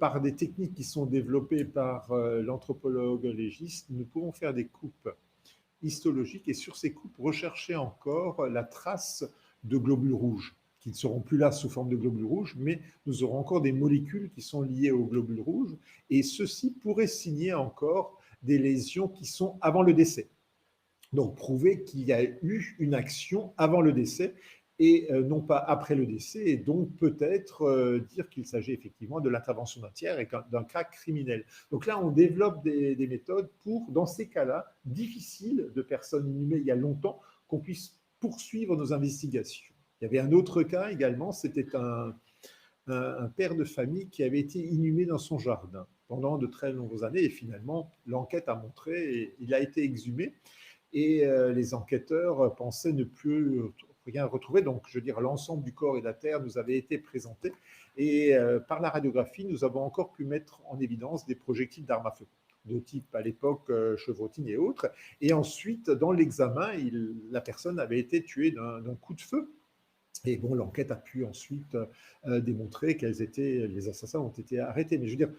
par des techniques qui sont développées par l'anthropologue légiste, nous pouvons faire des coupes histologiques et sur ces coupes rechercher encore la trace de globules rouges qui ne seront plus là sous forme de globules rouges, mais nous aurons encore des molécules qui sont liées aux globules rouges et ceci pourrait signer encore des lésions qui sont avant le décès. Donc prouver qu'il y a eu une action avant le décès et non pas après le décès, et donc peut-être dire qu'il s'agit effectivement de l'intervention d'un tiers et d'un cas criminel. Donc là, on développe des méthodes pour, dans ces cas-là, difficiles de personnes inhumées il y a longtemps, qu'on puisse poursuivre nos investigations. Il y avait un autre cas également, c'était un père de famille qui avait été inhumé dans son jardin pendant de très nombreuses années, et finalement, l'enquête a montré, et il a été exhumé, et les enquêteurs pensaient ne plus rien retrouver. Donc, je veux dire, l'ensemble du corps et de la terre nous avait été présenté. Et par la radiographie, nous avons encore pu mettre en évidence des projectiles d'armes à feu, de type à l'époque chevrotine et autres. Et ensuite, dans l'examen, la personne avait été tuée d'un coup de feu. Et bon, l'enquête a pu ensuite démontrer les assassins ont été arrêtés. Mais je veux dire,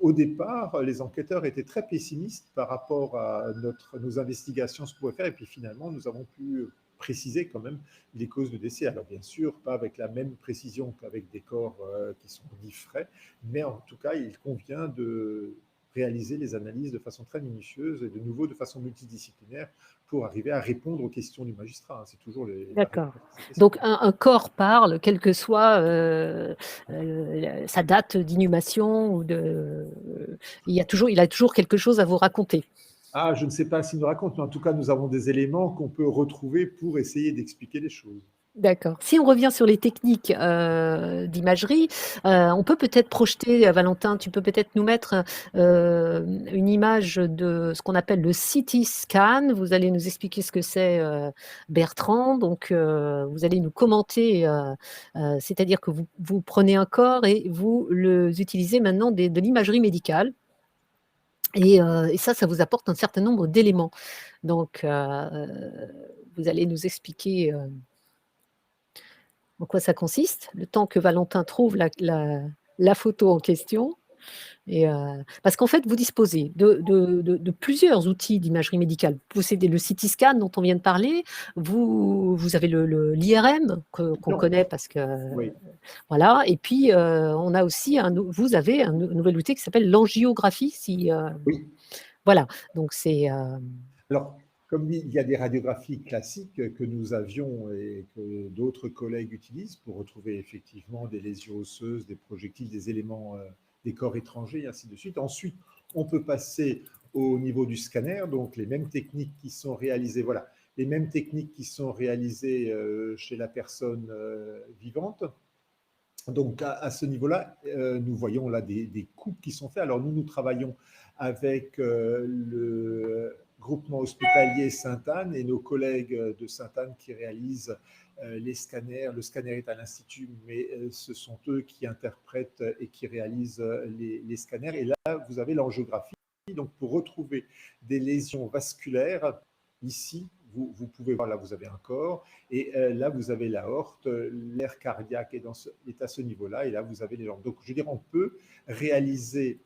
au départ, les enquêteurs étaient très pessimistes par rapport à nos investigations, ce qu'on pouvait faire. Et puis finalement, nous avons pu préciser quand même les causes de décès. Alors bien sûr, pas avec la même précision qu'avec des corps qui sont dits frais, mais en tout cas, il convient de réaliser les analyses de façon très minutieuse et de nouveau de façon multidisciplinaire pour arriver à répondre aux questions du magistrat. C'est toujours la
D'accord.
réponse à ces questions.
Donc un corps parle, quelle que soit sa date d'inhumation ou il a toujours quelque chose à vous raconter.
Ah, je ne sais pas s'il nous raconte, mais en tout cas, nous avons des éléments qu'on peut retrouver pour essayer d'expliquer les choses.
D'accord. Si on revient sur les techniques d'imagerie, on peut peut-être projeter, Valentin, tu peux peut-être nous mettre une image de ce qu'on appelle le CT scan. Vous allez nous expliquer ce que c'est, Bertrand. Donc, vous allez nous commenter, c'est-à-dire que vous prenez un corps et vous utilisez maintenant de l'imagerie médicale. Et ça vous apporte un certain nombre d'éléments. Donc, vous allez nous expliquer en quoi ça consiste, le temps que Valentin trouve la photo en question. Parce qu'en fait, vous disposez de plusieurs outils d'imagerie médicale. Vous possédez le CT scan dont on vient de parler, vous avez l'IRM qu'on
Non.
connaît parce que
Oui.
voilà, et puis on a aussi vous avez un nouvel outil qui s'appelle l'angiographie.
Oui.
Voilà, donc c'est
Alors, comme il y a des radiographies classiques que nous avions et que d'autres collègues utilisent pour retrouver effectivement des lésions osseuses, des projectiles, des éléments des corps étrangers, et ainsi de suite. Ensuite, on peut passer au niveau du scanner, donc les mêmes techniques qui sont réalisées, voilà, les mêmes techniques qui sont réalisées chez la personne vivante. Donc, à ce niveau-là, nous voyons là des coupes qui sont faites. Alors, nous travaillons avec le groupement hospitalier Sainte-Anne et nos collègues de Sainte-Anne qui réalisent les scanners. Le scanner est à l'Institut, mais ce sont eux qui interprètent et qui réalisent les scanners. Et là, vous avez l'angiographie. Donc, pour retrouver des lésions vasculaires, ici, vous pouvez voir, là, vous avez un corps, et là, vous avez l'aorte, l'air cardiaque est à ce niveau-là, et là, vous avez les jambes. Donc, je veux dire, on peut réaliser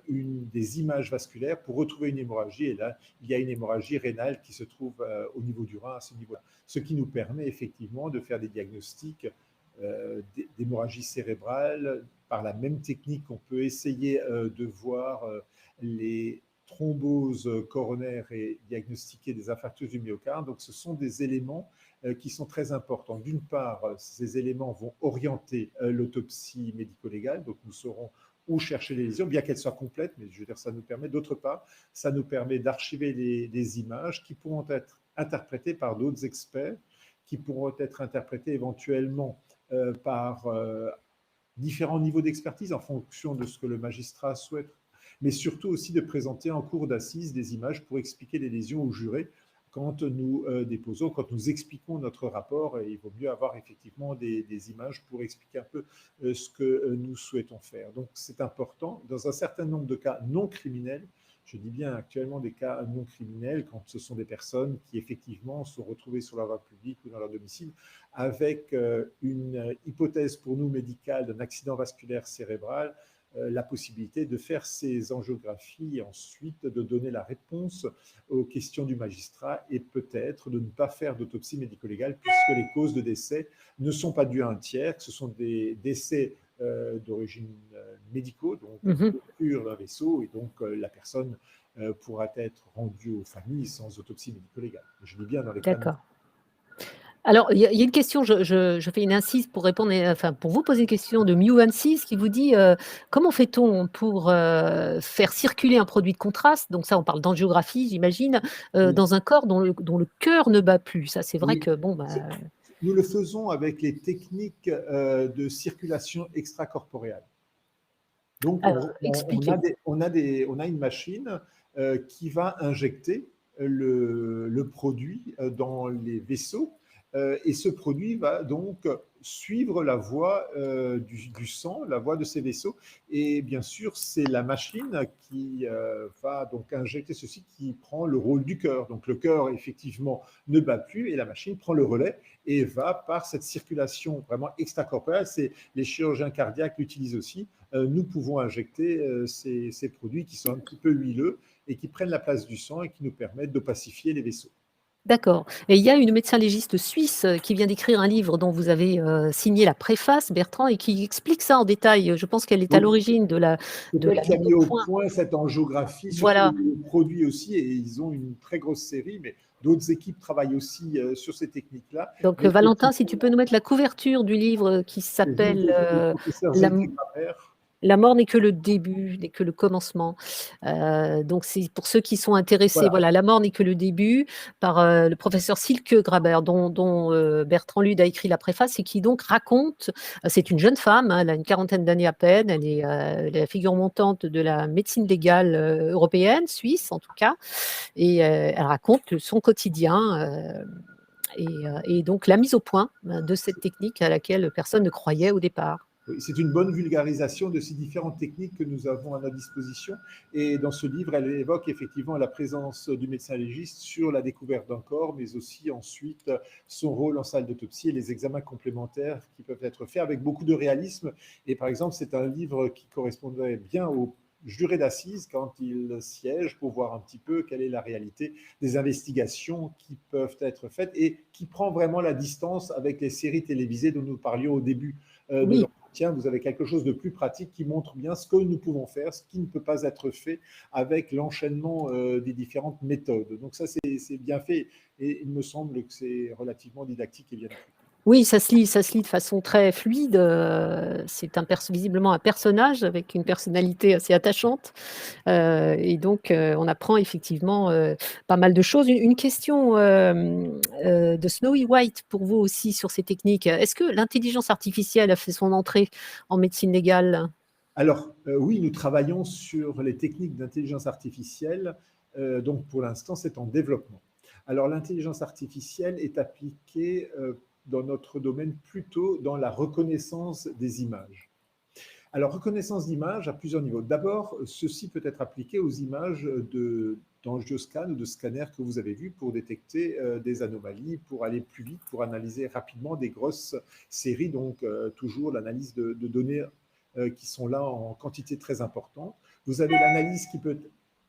des images vasculaires pour retrouver une hémorragie, et là, il y a une hémorragie rénale qui se trouve au niveau du rein, à ce niveau-là. Ce qui nous permet effectivement de faire des diagnostics d'hémorragie cérébrale. Par la même technique, on peut essayer de voir les thrombose coronaire et diagnostiquer des infarctus du myocarde. Donc, ce sont des éléments qui sont très importants. D'une part, ces éléments vont orienter l'autopsie médico-légale, donc nous saurons où chercher les lésions, bien qu'elles soient complètes, mais je veux dire, ça nous permet, d'autre part, ça nous permet d'archiver les images qui pourront être interprétées par d'autres experts, qui pourront être interprétées éventuellement par différents niveaux d'expertise en fonction de ce que le magistrat souhaite, mais surtout aussi de présenter en cours d'assises des images pour expliquer les lésions aux jurés quand nous déposons, quand nous expliquons notre rapport. Et il vaut mieux avoir effectivement des images pour expliquer un peu ce que nous souhaitons faire. Donc c'est important. Dans un certain nombre de cas non criminels, je dis bien actuellement des cas non criminels, quand ce sont des personnes qui effectivement sont retrouvées sur la voie publique ou dans leur domicile, avec une hypothèse pour nous médicale d'un accident vasculaire cérébral, la possibilité de faire ces angiographies et ensuite de donner la réponse aux questions du magistrat et peut-être de ne pas faire d'autopsie médico-légale puisque les causes de décès ne sont pas dues à un tiers, que ce sont des décès d'origine médicaux, donc rupture d'un vaisseau, et donc la personne pourra être rendue aux familles sans autopsie médico-légale. Je dis bien dans les cas.
d'accord. Alors, il y a une question, je fais une incise pour répondre, enfin, pour vous poser une question de Mew26 qui vous dit comment fait-on pour faire circuler un produit de contraste, donc ça, on parle d'angiographie, j'imagine, dans un corps dont le cœur ne bat plus. Ça, c'est vrai que, bon, bah,
nous le faisons avec les techniques de circulation extracorporéale. Donc,
alors,
on a une machine qui va injecter le produit dans les vaisseaux et ce produit va donc suivre la voie du sang, la voie de ces vaisseaux. Et bien sûr, c'est la machine qui va donc injecter ceci qui prend le rôle du cœur. Donc le cœur, effectivement, ne bat plus et la machine prend le relais et va par cette circulation vraiment extracorporelle. Les chirurgiens cardiaques l'utilisent aussi. Nous pouvons injecter ces produits qui sont un petit peu huileux et qui prennent la place du sang et qui nous permettent d'opacifier les vaisseaux.
D'accord, et il y a une médecin légiste suisse qui vient d'écrire un livre dont vous avez signé la préface, Bertrand, et qui explique ça en détail. Je pense qu'elle est à
Oui,
l'origine de
c'est
la
elle qui a
mise
mis
au
au
point.
point cette angiographie, surtout
Voilà.
les produits aussi, et ils ont une très grosse série, mais d'autres équipes travaillent aussi sur ces techniques-là.
Donc,
Mais
Valentin, si tu
effectivement,
peux nous mettre la couverture du livre qui
vu
s'appelle
le professeur
La,
G.T. Grammaire,
La mort n'est que le début, n'est que le commencement. Donc, c'est pour ceux qui sont intéressés.
voilà,
Voilà, La mort n'est que le début, par le professeur Silke Graber, dont Bertrand Lude a écrit la préface et qui donc raconte. C'est une jeune femme, hein, elle a une quarantaine d'années à peine. Elle est la figure montante de la médecine légale européenne, suisse en tout cas, et elle raconte son quotidien. Et donc la mise au point de cette technique à laquelle personne ne croyait au départ.
oui, c'est une bonne vulgarisation de ces différentes techniques que nous avons à notre disposition. Et dans ce livre, elle évoque effectivement la présence du médecin légiste sur la découverte d'un corps, mais aussi ensuite son rôle en salle d'autopsie et les examens complémentaires qui peuvent être faits avec beaucoup de réalisme. Et par exemple, c'est un livre qui correspondrait bien au juré d'assises quand il siège pour voir un petit peu quelle est la réalité des investigations qui peuvent être faites et qui prend vraiment la distance avec les séries télévisées dont nous parlions au début de
Oui,
l'entretien. Vous avez quelque chose de plus pratique qui montre bien ce que nous pouvons faire, ce qui ne peut pas être fait avec l'enchaînement des différentes méthodes. Donc ça, c'est bien fait et il me semble que c'est relativement didactique et bien écrit.
oui, ça se lit de façon très fluide. C'est visiblement un personnage avec une personnalité assez attachante. Et donc, on apprend effectivement pas mal de choses. Une question de Snowy White pour vous aussi sur ces techniques. Est-ce que l'intelligence artificielle a fait son entrée en médecine légale?
Alors, oui, nous travaillons sur les techniques d'intelligence artificielle. Donc, pour l'instant, c'est en développement. Alors, l'intelligence artificielle est appliquée dans notre domaine plutôt dans la reconnaissance des images. Alors, reconnaissance d'images à plusieurs niveaux. D'abord, ceci peut être appliqué aux images d'angioscan ou de scanners que vous avez vus pour détecter des anomalies, pour aller plus vite, pour analyser rapidement des grosses séries, donc toujours l'analyse de données qui sont là en quantité très importante. Vous avez l'analyse qui peut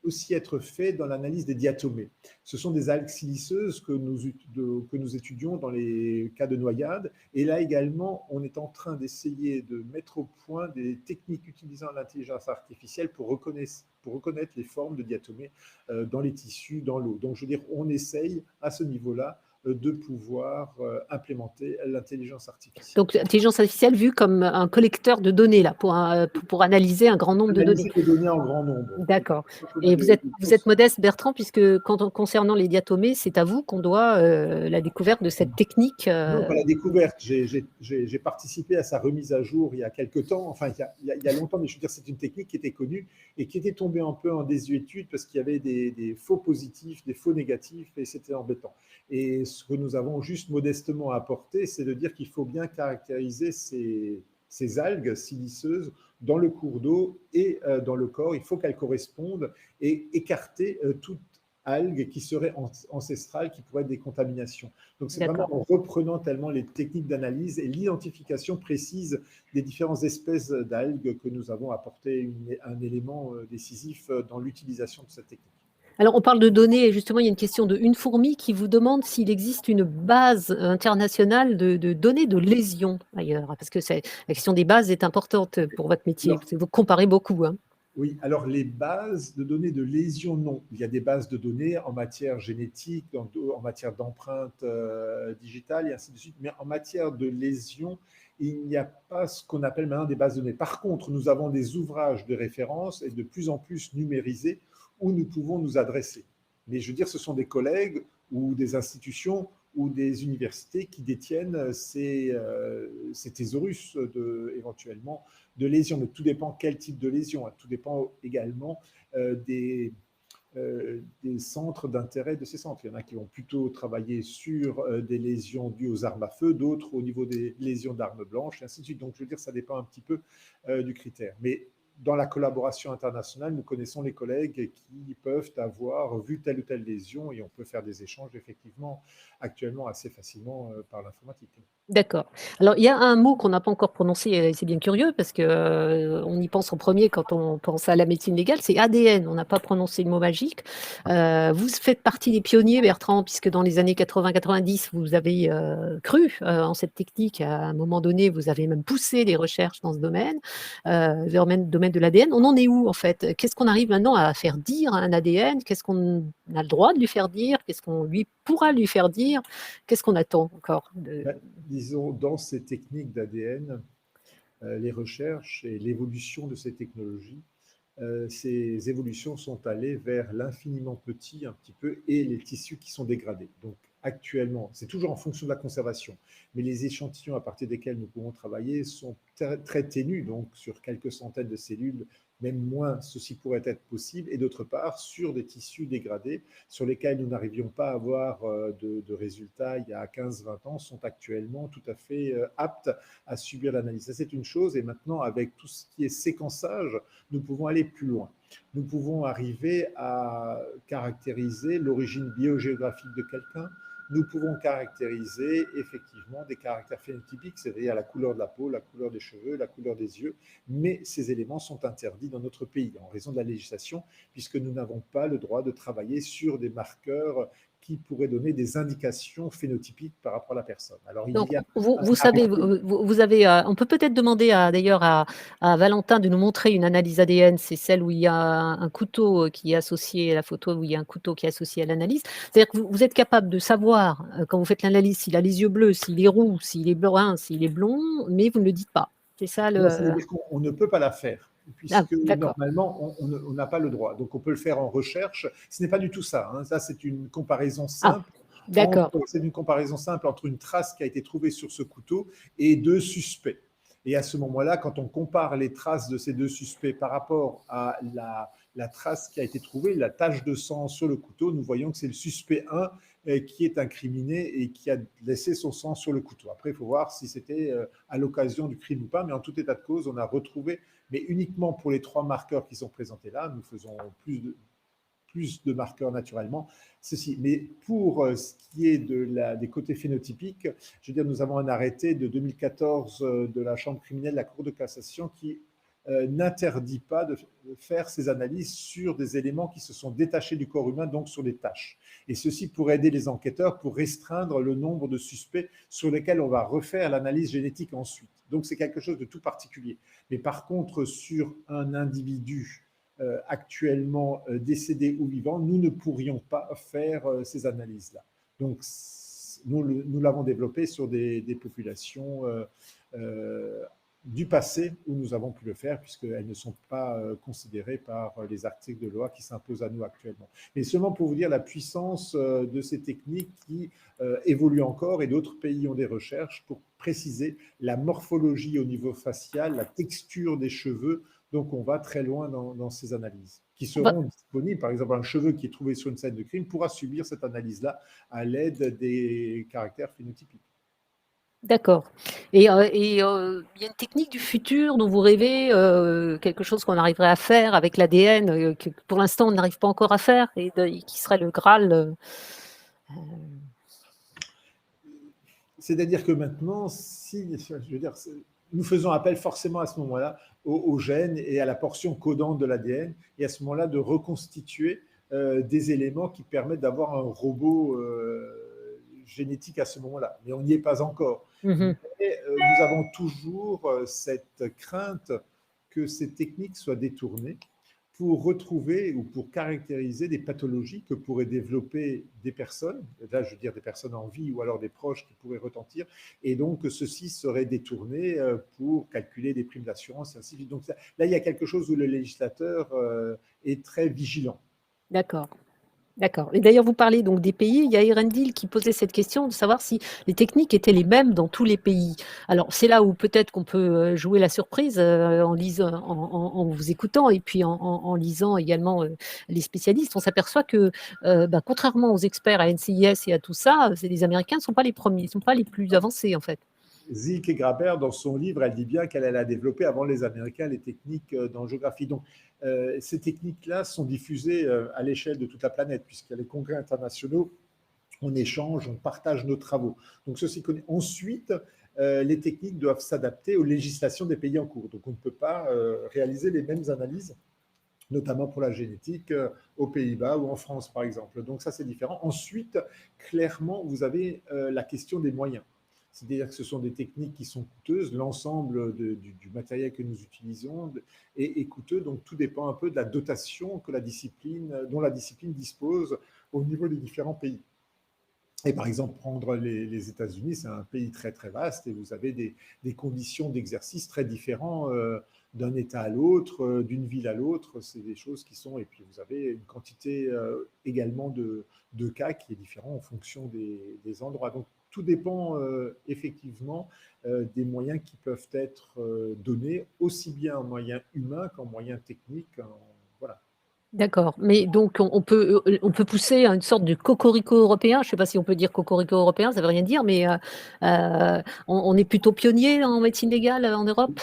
aussi être faite dans l'analyse des diatomées. Ce sont des algues siliceuses que nous étudions dans les cas de noyade. Et là également, on est en train d'essayer de mettre au point des techniques utilisant l'intelligence artificielle pour reconnaître les formes de diatomées dans les tissus, dans l'eau. Donc, je veux dire, on essaye à ce niveau-là de pouvoir implémenter l'intelligence artificielle.
Donc, l'intelligence artificielle vue comme un collecteur de données là, pour analyser un grand nombre de données.
Analyser les données en grand nombre.
D'accord.
Comme
Et
des
vous êtes
choses.
modeste, Bertrand, puisque concernant les diatomées, c'est à vous qu'on doit la découverte de cette technique.
Non, pas la découverte. J'ai participé à sa remise à jour il y a quelques temps, enfin il y a longtemps, mais je veux dire, c'est une technique qui était connue et qui était tombée un peu en désuétude parce qu'il y avait des faux positifs, des faux négatifs et c'était embêtant. Et ce que nous avons juste modestement apporté, c'est de dire qu'il faut bien caractériser ces algues siliceuses dans le cours d'eau et dans le corps. Il faut qu'elles correspondent et écarter toute algues qui seraient ancestrales, qui pourraient être des contaminations. Donc c'est vraiment
D'accord.
en reprenant tellement les techniques d'analyse et l'identification précise des différentes espèces d'algues que nous avons apporté un élément décisif dans l'utilisation de cette technique.
Alors, on parle de données, et justement, il y a une question de une fourmi qui vous demande s'il existe une base internationale de données de lésions ailleurs, parce que la question des bases est importante pour votre métier,
Alors,
parce que vous comparez beaucoup, hein.
oui, alors les bases de données de lésions, non. Il y a des bases de données en matière génétique, en matière d'empreintes digitales et ainsi de suite, mais en matière de lésions, il n'y a pas ce qu'on appelle maintenant des bases de données. Par contre, nous avons des ouvrages de référence et de plus en plus numérisés où nous pouvons nous adresser. Mais je veux dire, ce sont des collègues ou des institutions ou des universités qui détiennent ces thésaurus éventuellement de lésions, mais tout dépend quel type de lésion. Tout dépend également des centres d'intérêt de ces centres. Il y en a qui vont plutôt travailler sur des lésions dues aux armes à feu, d'autres au niveau des lésions d'armes blanches, et ainsi de suite. Donc, je veux dire, ça dépend un petit peu du critère. Mais dans la collaboration internationale, nous connaissons les collègues qui peuvent avoir vu telle ou telle lésion et on peut faire des échanges effectivement actuellement assez facilement par l'informatique.
D'accord. Alors, il y a un mot qu'on n'a pas encore prononcé et c'est bien curieux parce que, on y pense en premier quand on pense à la médecine légale, c'est ADN. On n'a pas prononcé le mot magique. Vous faites partie des pionniers, Bertrand, puisque dans les années 80-90, vous avez, cru, en cette technique. À un moment donné, vous avez même poussé les recherches dans ce domaine, vers le domaine de l'ADN. On en est où, en fait? Qu'est-ce qu'on arrive maintenant à faire dire à un ADN? Qu'est-ce qu'on a le droit de lui faire dire? Qu'est-ce qu'on lui pourra lui faire dire? Qu'est-ce qu'on attend encore de
Ben, disons, dans ces techniques d'ADN, les recherches et l'évolution de ces technologies, ces évolutions sont allées vers l'infiniment petit un petit peu et les tissus qui sont dégradés. Donc actuellement, c'est toujours en fonction de la conservation, mais les échantillons à partir desquels nous pouvons travailler sont très ténus, donc sur quelques centaines de cellules, même moins, ceci pourrait être possible, et d'autre part, sur des tissus dégradés sur lesquels nous n'arrivions pas à avoir de résultats il y a 15-20 ans, sont actuellement tout à fait aptes à subir l'analyse. Ça, c'est une chose, et maintenant, avec tout ce qui est séquençage, nous pouvons aller plus loin. Nous pouvons arriver à caractériser l'origine biogéographique de quelqu'un. Nous pouvons caractériser effectivement des caractères phénotypiques, c'est-à-dire la couleur de la peau, la couleur des cheveux, la couleur des yeux, mais ces éléments sont interdits dans notre pays en raison de la législation, puisque nous n'avons pas le droit de travailler sur des marqueurs qui pourraient donner des indications phénotypiques par rapport à la personne. Alors, il
Donc,
y a
vous
un
savez,
arrêté.
vous avez, on peut peut-être demander d'ailleurs à Valentin de nous montrer une analyse ADN. C'est celle où il y a un couteau qui est associé à la photo, où il y a un couteau qui est associé à l'analyse. C'est-à-dire que vous êtes capable de savoir, quand vous faites l'analyse, s'il a les yeux bleus, s'il est roux, s'il est brun, s'il est blond, mais vous ne le dites pas. C'est ça
Non,
le.
c'est-à-dire qu'on ne peut pas la faire,
Ah,
puisque
d'accord.
normalement, on n'a pas le droit. Donc, on peut le faire en recherche. Ce n'est pas du tout ça, hein. Ça, c'est une comparaison
Ah,
simple
d'accord.
c'est une comparaison simple entre une trace qui a été trouvée sur ce couteau et deux suspects. Et à ce moment-là, quand on compare les traces de ces deux suspects par rapport à la trace qui a été trouvée, la tache de sang sur le couteau, nous voyons que c'est le suspect 1 qui est incriminé et qui a laissé son sang sur le couteau. Après, il faut voir si c'était à l'occasion du crime ou pas, mais en tout état de cause, on a retrouvé, mais uniquement pour les 3 marqueurs qui sont présentés là, nous faisons plus de marqueurs naturellement, ceci. Mais pour ce qui est des côtés phénotypiques, je veux dire, nous avons un arrêté de 2014 de la Chambre criminelle de la Cour de cassation qui n'interdit pas de faire ces analyses sur des éléments qui se sont détachés du corps humain, donc sur des taches. Et ceci pour aider les enquêteurs pour restreindre le nombre de suspects sur lesquels on va refaire l'analyse génétique ensuite. Donc c'est quelque chose de tout particulier. Mais par contre, sur un individu actuellement décédés ou vivants, nous ne pourrions pas faire ces analyses-là. Donc, nous l'avons développé sur des populations du passé où nous avons pu le faire, puisqu'elles ne sont pas considérées par les articles de loi qui s'imposent à nous actuellement. Mais seulement pour vous dire la puissance de ces techniques qui évoluent encore, et d'autres pays ont des recherches pour préciser la morphologie au niveau facial, la texture des cheveux. Donc, on va très loin dans ces analyses qui
On va-
seront disponibles. Par exemple, un cheveu qui est trouvé sur une scène de crime pourra subir cette analyse-là à l'aide des caractères phénotypiques.
D'accord. Il y a une technique du futur dont vous rêvez, quelque chose qu'on arriverait à faire avec l'ADN, que pour l'instant on n'arrive pas encore à faire et qui serait le Graal.
C'est-à-dire que maintenant, si, je veux dire, nous faisons appel forcément à ce moment-là aux gènes et à la portion codante de l'ADN, et à ce moment-là de reconstituer des éléments qui permettent d'avoir un robot génétique à ce moment-là. Mais on n'y est pas encore.
Mhm.
Mais nous avons toujours cette crainte que ces techniques soient détournées pour retrouver ou pour caractériser des pathologies que pourraient développer des personnes, là je veux dire des personnes en vie ou alors des proches qui pourraient retentir, et donc ceci serait détourné pour calculer des primes d'assurance, et ainsi de suite. Donc là, il y a quelque chose où le législateur est très vigilant.
D'accord. D'accord. Et d'ailleurs, vous parlez donc des pays. Il y a Erendil qui posait cette question de savoir si les techniques étaient les mêmes dans tous les pays. Alors, c'est là où peut-être qu'on peut jouer la surprise en lisant, en vous écoutant et puis en lisant également les spécialistes. On s'aperçoit que, contrairement aux experts à NCIS et à tout ça, les Américains ne sont pas les premiers, ne sont pas les plus avancés en fait.
Zilke Graber, dans son livre, elle dit bien qu'elle a développé avant les Américains les techniques d'angiographie. Donc, ces techniques-là sont diffusées à l'échelle de toute la planète, puisqu'il y a les congrès internationaux, on échange, on partage nos travaux. Donc, ceci connaît. Ensuite, les techniques doivent s'adapter aux législations des pays en cours. Donc, on ne peut pas réaliser les mêmes analyses, notamment pour la génétique, aux Pays-Bas ou en France, par exemple. Donc ça, c'est différent. Ensuite, clairement, vous avez la question des moyens. C'est-à-dire que ce sont des techniques qui sont coûteuses, l'ensemble du matériel que nous utilisons est coûteux, donc tout dépend un peu de la dotation dont la discipline dispose au niveau des différents pays. Et par exemple, prendre les États-Unis, c'est un pays très très vaste et vous avez des conditions d'exercice très différentes d'un État à l'autre, d'une ville à l'autre. C'est des choses qui sont. Et puis vous avez une quantité également de cas qui est différent en fonction des endroits. Donc tout dépend effectivement des moyens qui peuvent être donnés, aussi bien en moyens humains qu'en moyens techniques. Voilà.
D'accord, mais donc on peut pousser à une sorte de cocorico européen. Je ne sais pas si on peut dire cocorico européen, ça ne veut rien dire, mais on est plutôt pionnier en médecine légale en Europe?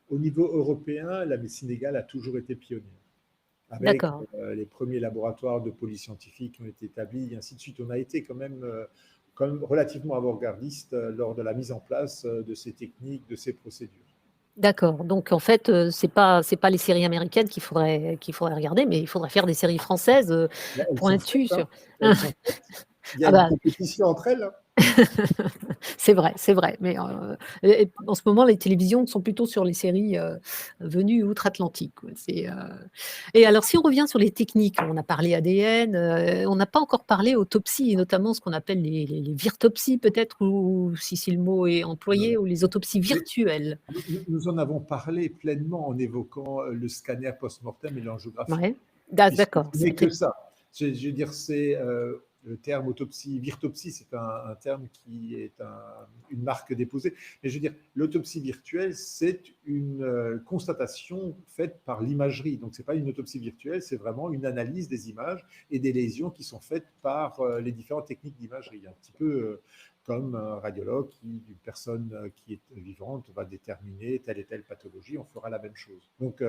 Au niveau européen, la médecine légale a toujours été pionnière. Avec
D'accord.
les premiers laboratoires de polyscientifiques qui ont été établis, et ainsi de suite. On a été quand même relativement avant-gardiste lors de la mise en place de ces techniques, de ces procédures.
D'accord, donc en fait, c'est pas les séries américaines qu'il faudrait regarder, mais il faudrait faire des séries françaises,
Là, elles sont
pointues
faites, hein.
sur
Elles sont faites. Il y a
ah
une
bah
compétition entre elles, hein.
c'est vrai, mais et en ce moment, les télévisions sont plutôt sur les séries, venues outre-Atlantique, quoi. Et alors si on revient sur les techniques, on a parlé ADN, on n'a pas encore parlé autopsie et notamment ce qu'on appelle les virtopsies peut-être ou si le mot est employé ou les autopsies
Mais
virtuelles.
nous en avons parlé pleinement en évoquant le scanner post-mortem et l'angiographie.
Ouais.
Puisque
D'accord,
ce n'est que ça. Je veux dire, c'est le terme autopsie, virtopsie, c'est un terme qui est une marque déposée. Mais je veux dire, l'autopsie virtuelle, c'est une constatation faite par l'imagerie. Donc, ce n'est pas une autopsie virtuelle, c'est vraiment une analyse des images et des lésions qui sont faites par les différentes techniques d'imagerie. Un petit peu comme un radiologue une personne qui est vivante va déterminer telle et telle pathologie, on fera la même chose. Donc,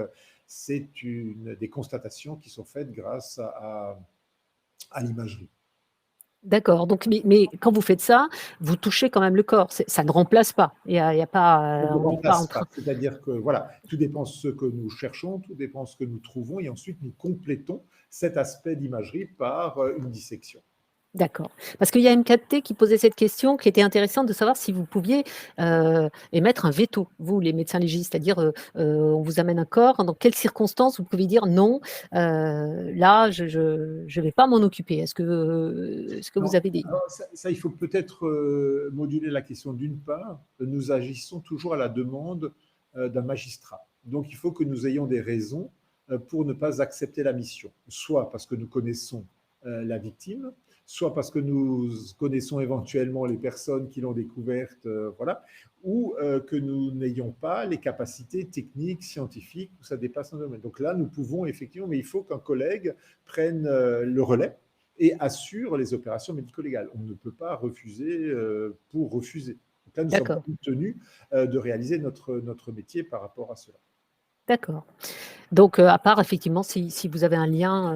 c'est des constatations qui sont faites grâce à l'imagerie.
d'accord, donc mais quand vous faites ça, vous touchez quand même le corps, ça ne remplace pas. Il y a pas,
On ne
on n'est pas en
remplace pas.
train.
C'est-à-dire que voilà, tout dépend de ce que nous cherchons, tout dépend de ce que nous trouvons, et ensuite nous complétons cet aspect d'imagerie par une dissection.
D'accord. Parce qu'il y a MKT qui posait cette question qui était intéressante de savoir si vous pouviez émettre un veto, vous, les médecins légistes, c'est-à-dire on vous amène un corps, dans quelles circonstances vous pouvez dire non, là, je vais pas m'en occuper. Est-ce que vous
Non,
avez des...
alors ça, il faut peut-être moduler la question. D'une part, nous agissons toujours à la demande d'un magistrat. Donc, il faut que nous ayons des raisons pour ne pas accepter la mission. Soit parce que nous connaissons la victime, soit parce que nous connaissons éventuellement les personnes qui l'ont découverte, voilà, ou que nous n'ayons pas les capacités techniques, scientifiques, où ça dépasse nos domaine. Donc là, nous pouvons effectivement, mais il faut qu'un collègue prenne le relais et assure les opérations médico-légales. On ne peut pas refuser pour refuser. Donc là, nous sommes
D'accord,
tenus de réaliser notre métier par rapport à cela.
d'accord. Donc, à part effectivement si vous avez un lien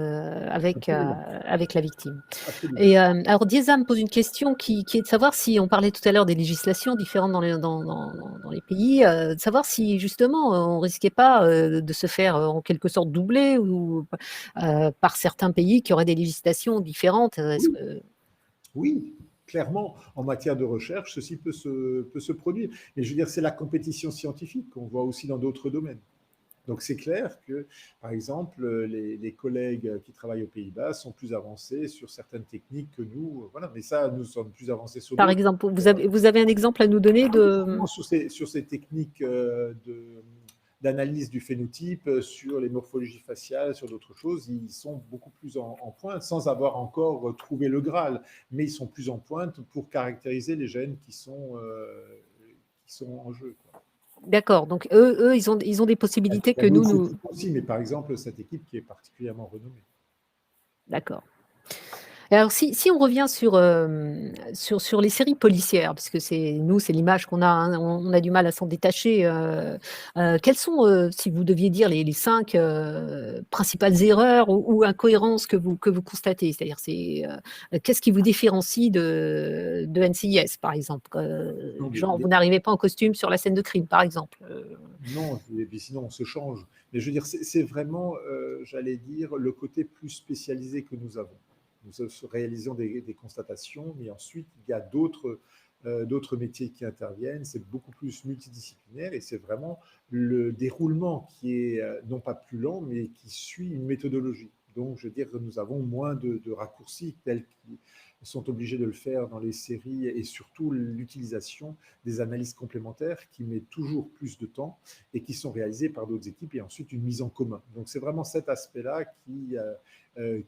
Absolument.
avec la victime.
Absolument.
Et alors Dieza me pose une question qui est de savoir si on parlait tout à l'heure des législations différentes dans les pays, de savoir si justement on risquait pas de se faire en quelque sorte doubler ou par certains pays qui auraient des législations différentes. Est-ce
Oui,
que...
oui, clairement, en matière de recherche, ceci peut se produire. Et je veux dire, c'est la compétition scientifique qu'on voit aussi dans d'autres domaines. Donc c'est clair que, par exemple, les collègues qui travaillent aux Pays-Bas sont plus avancés sur certaines techniques que nous. Voilà, mais ça, nous sommes plus avancés sur
Par
d'autres.
exemple, vous avez un exemple à nous donner de...
Sur ces techniques d'analyse du phénotype, sur les morphologies faciales, sur d'autres choses, ils sont beaucoup plus en pointe, sans avoir encore trouvé le Graal, mais ils sont plus en pointe pour caractériser les gènes qui sont en jeu, quoi.
D'accord, donc eux ils ont des
Il
possibilités
y a
que
d'autres
nous...
équipes aussi, mais par exemple, cette équipe qui est particulièrement renommée.
D'accord. Et alors si on revient sur les séries policières, parce que c'est l'image qu'on a, hein, on a du mal à s'en détacher, quelles sont, si vous deviez dire les 5 principales erreurs ou incohérences que vous constatez? C'est-à-dire qu'est-ce qui vous différencie de NCIS, par exemple?
Non,
Genre, vous n'arrivez pas en costume sur la scène de crime, par exemple?
non, et puis sinon on se change. Mais je veux dire, c'est vraiment, j'allais dire, le côté plus spécialisé que nous avons. Nous réalisons des constatations, mais ensuite il y a d'autres métiers qui interviennent. C'est beaucoup plus multidisciplinaire et c'est vraiment le déroulement qui est non pas plus lent, mais qui suit une méthodologie. Donc, je veux dire que nous avons moins de raccourcis tels qu'ils sont obligés de le faire dans les séries et surtout l'utilisation des analyses complémentaires qui met toujours plus de temps et qui sont réalisées par d'autres équipes et ensuite une mise en commun. Donc c'est vraiment cet aspect-là euh,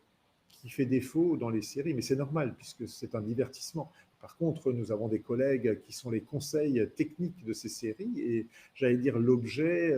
qui fait défaut dans les séries, mais c'est normal puisque c'est un divertissement. Par contre, nous avons des collègues qui sont les conseils techniques de ces séries et j'allais dire l'objet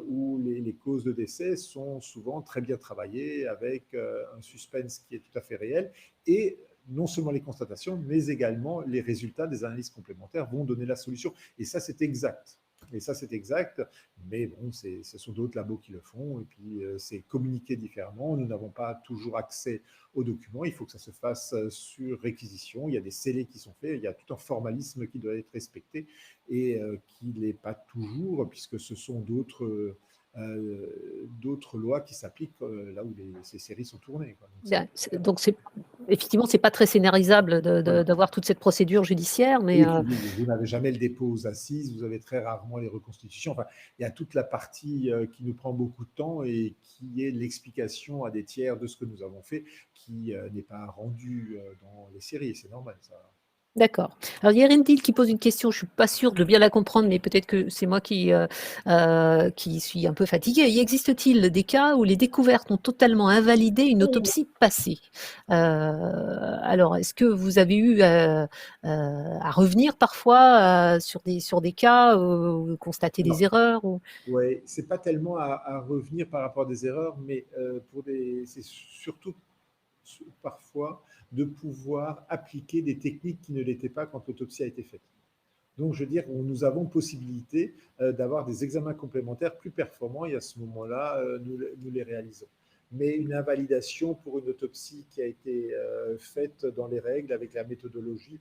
ou les causes de décès sont souvent très bien travaillées avec un suspense qui est tout à fait réel et non seulement les constatations, mais également les résultats des analyses complémentaires vont donner la solution. Et ça, c'est exact. Et ça, c'est exact. Mais bon, ce sont d'autres labos qui le font. Et puis, c'est communiqué différemment. Nous n'avons pas toujours accès aux documents. Il faut que ça se fasse sur réquisition. Il y a des scellés qui sont faits. Il y a tout un formalisme qui doit être respecté et qui n'est pas toujours, puisque ce sont d'autres lois qui s'appliquent là où ces séries sont tournées, quoi.
Donc, effectivement, c'est pas très scénarisable
Voilà.
d'avoir toute cette procédure judiciaire, mais
Et puis, vous n'avez jamais le dépôt aux assises, vous avez très rarement les reconstitutions. Enfin, il y a toute la partie qui nous prend beaucoup de temps et qui est l'explication à des tiers de ce que nous avons fait, qui n'est pas rendu dans les séries. C'est normal, ça.
d'accord. Alors, il y a Rendil qui pose une question, je ne suis pas sûre de bien la comprendre, mais peut-être que c'est moi qui suis un peu fatiguée. Y existe-t-il des cas où les découvertes ont totalement invalidé une autopsie passée? Alors, est-ce que vous avez eu à revenir parfois sur des cas où vous constatez des
Alors,
erreurs
ouais, c'est pas tellement à revenir par rapport à des erreurs, mais c'est surtout parfois de pouvoir appliquer des techniques qui ne l'étaient pas quand l'autopsie a été faite. Donc, je veux dire, nous avons possibilité d'avoir des examens complémentaires plus performants et à ce moment-là, nous les réalisons. Mais une invalidation pour une autopsie qui a été faite dans les règles avec la méthodologie,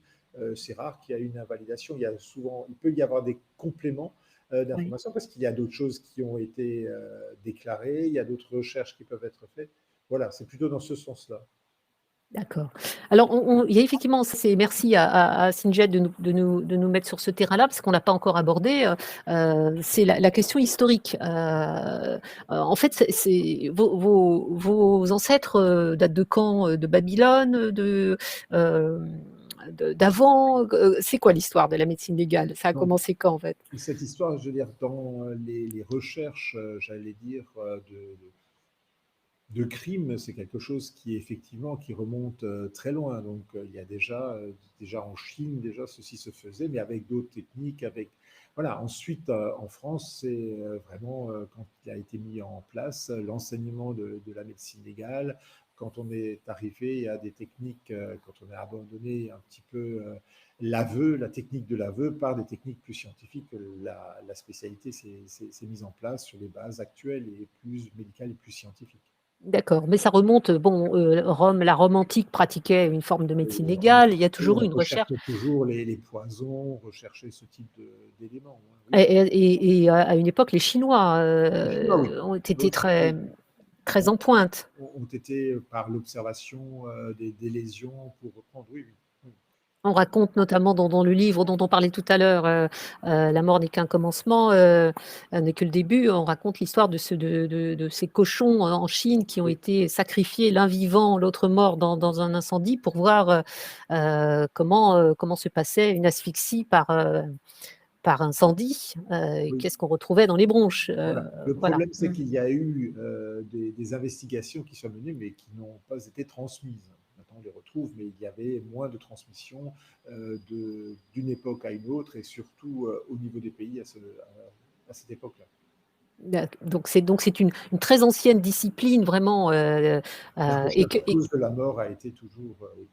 c'est rare qu'il y ait une invalidation. Il peut y avoir des compléments
Oui.
d'informations parce qu'il y a d'autres choses qui ont été déclarées, il y a d'autres recherches qui peuvent être faites. Voilà, c'est plutôt dans ce sens-là.
D'accord. Alors, il y a effectivement, merci à Sinjet de nous mettre sur ce terrain-là, parce qu'on l'a pas encore abordé. C'est la question historique. En fait, vos ancêtres datent de quand? De Babylone, euh, d'avant? C'est quoi l'histoire de la médecine légale? Ça a
Donc,
commencé quand, en fait?
cette histoire, je veux dire, dans les recherches, j'allais dire, de crime, c'est quelque chose qui effectivement qui remonte très loin. Donc il y a déjà en Chine déjà ceci se faisait, mais avec d'autres techniques, avec voilà. Ensuite en France, c'est vraiment quand il a été mis en place l'enseignement de la médecine légale. Quand on est arrivé à des techniques, quand on a abandonné un petit peu l'aveu, la technique de l'aveu par des techniques plus scientifiques, la spécialité s'est mise en place sur des bases actuelles et plus médicales et plus scientifiques.
D'accord, mais ça remonte, bon, la Rome antique pratiquait une forme de médecine légale, il y a toujours eu
On
une recherche.
recherchait toujours les poisons, on recherchait ce type d'éléments.
Et,
Oui.
à une époque, les Chinois
Les Chinois, oui.
ont été
D'autres
très, très
ont,
en pointe.
ont été par l'observation des lésions pour reprendre. Oui, oui. Oui.
On raconte notamment dans le livre dont on parlait tout à l'heure, La mort n'est qu'un commencement, n'est que le début. On raconte l'histoire de ces cochons en Chine qui ont
Oui.
été sacrifiés, l'un vivant, l'autre mort dans un incendie pour voir comment se passait une asphyxie par incendie,
Oui.
qu'est-ce qu'on retrouvait dans les bronches.
Voilà. Le
Voilà.
problème, c'est qu'il y a eu des investigations qui sont menées, mais qui n'ont pas été transmises. Maintenant, on les retrouve, mais il y avait moins de transmission d'une époque à une autre, et surtout au niveau des pays à cette époque-là.
Donc c'est une très ancienne discipline vraiment,
La
et
recherche cause de la mort a été toujours, oui.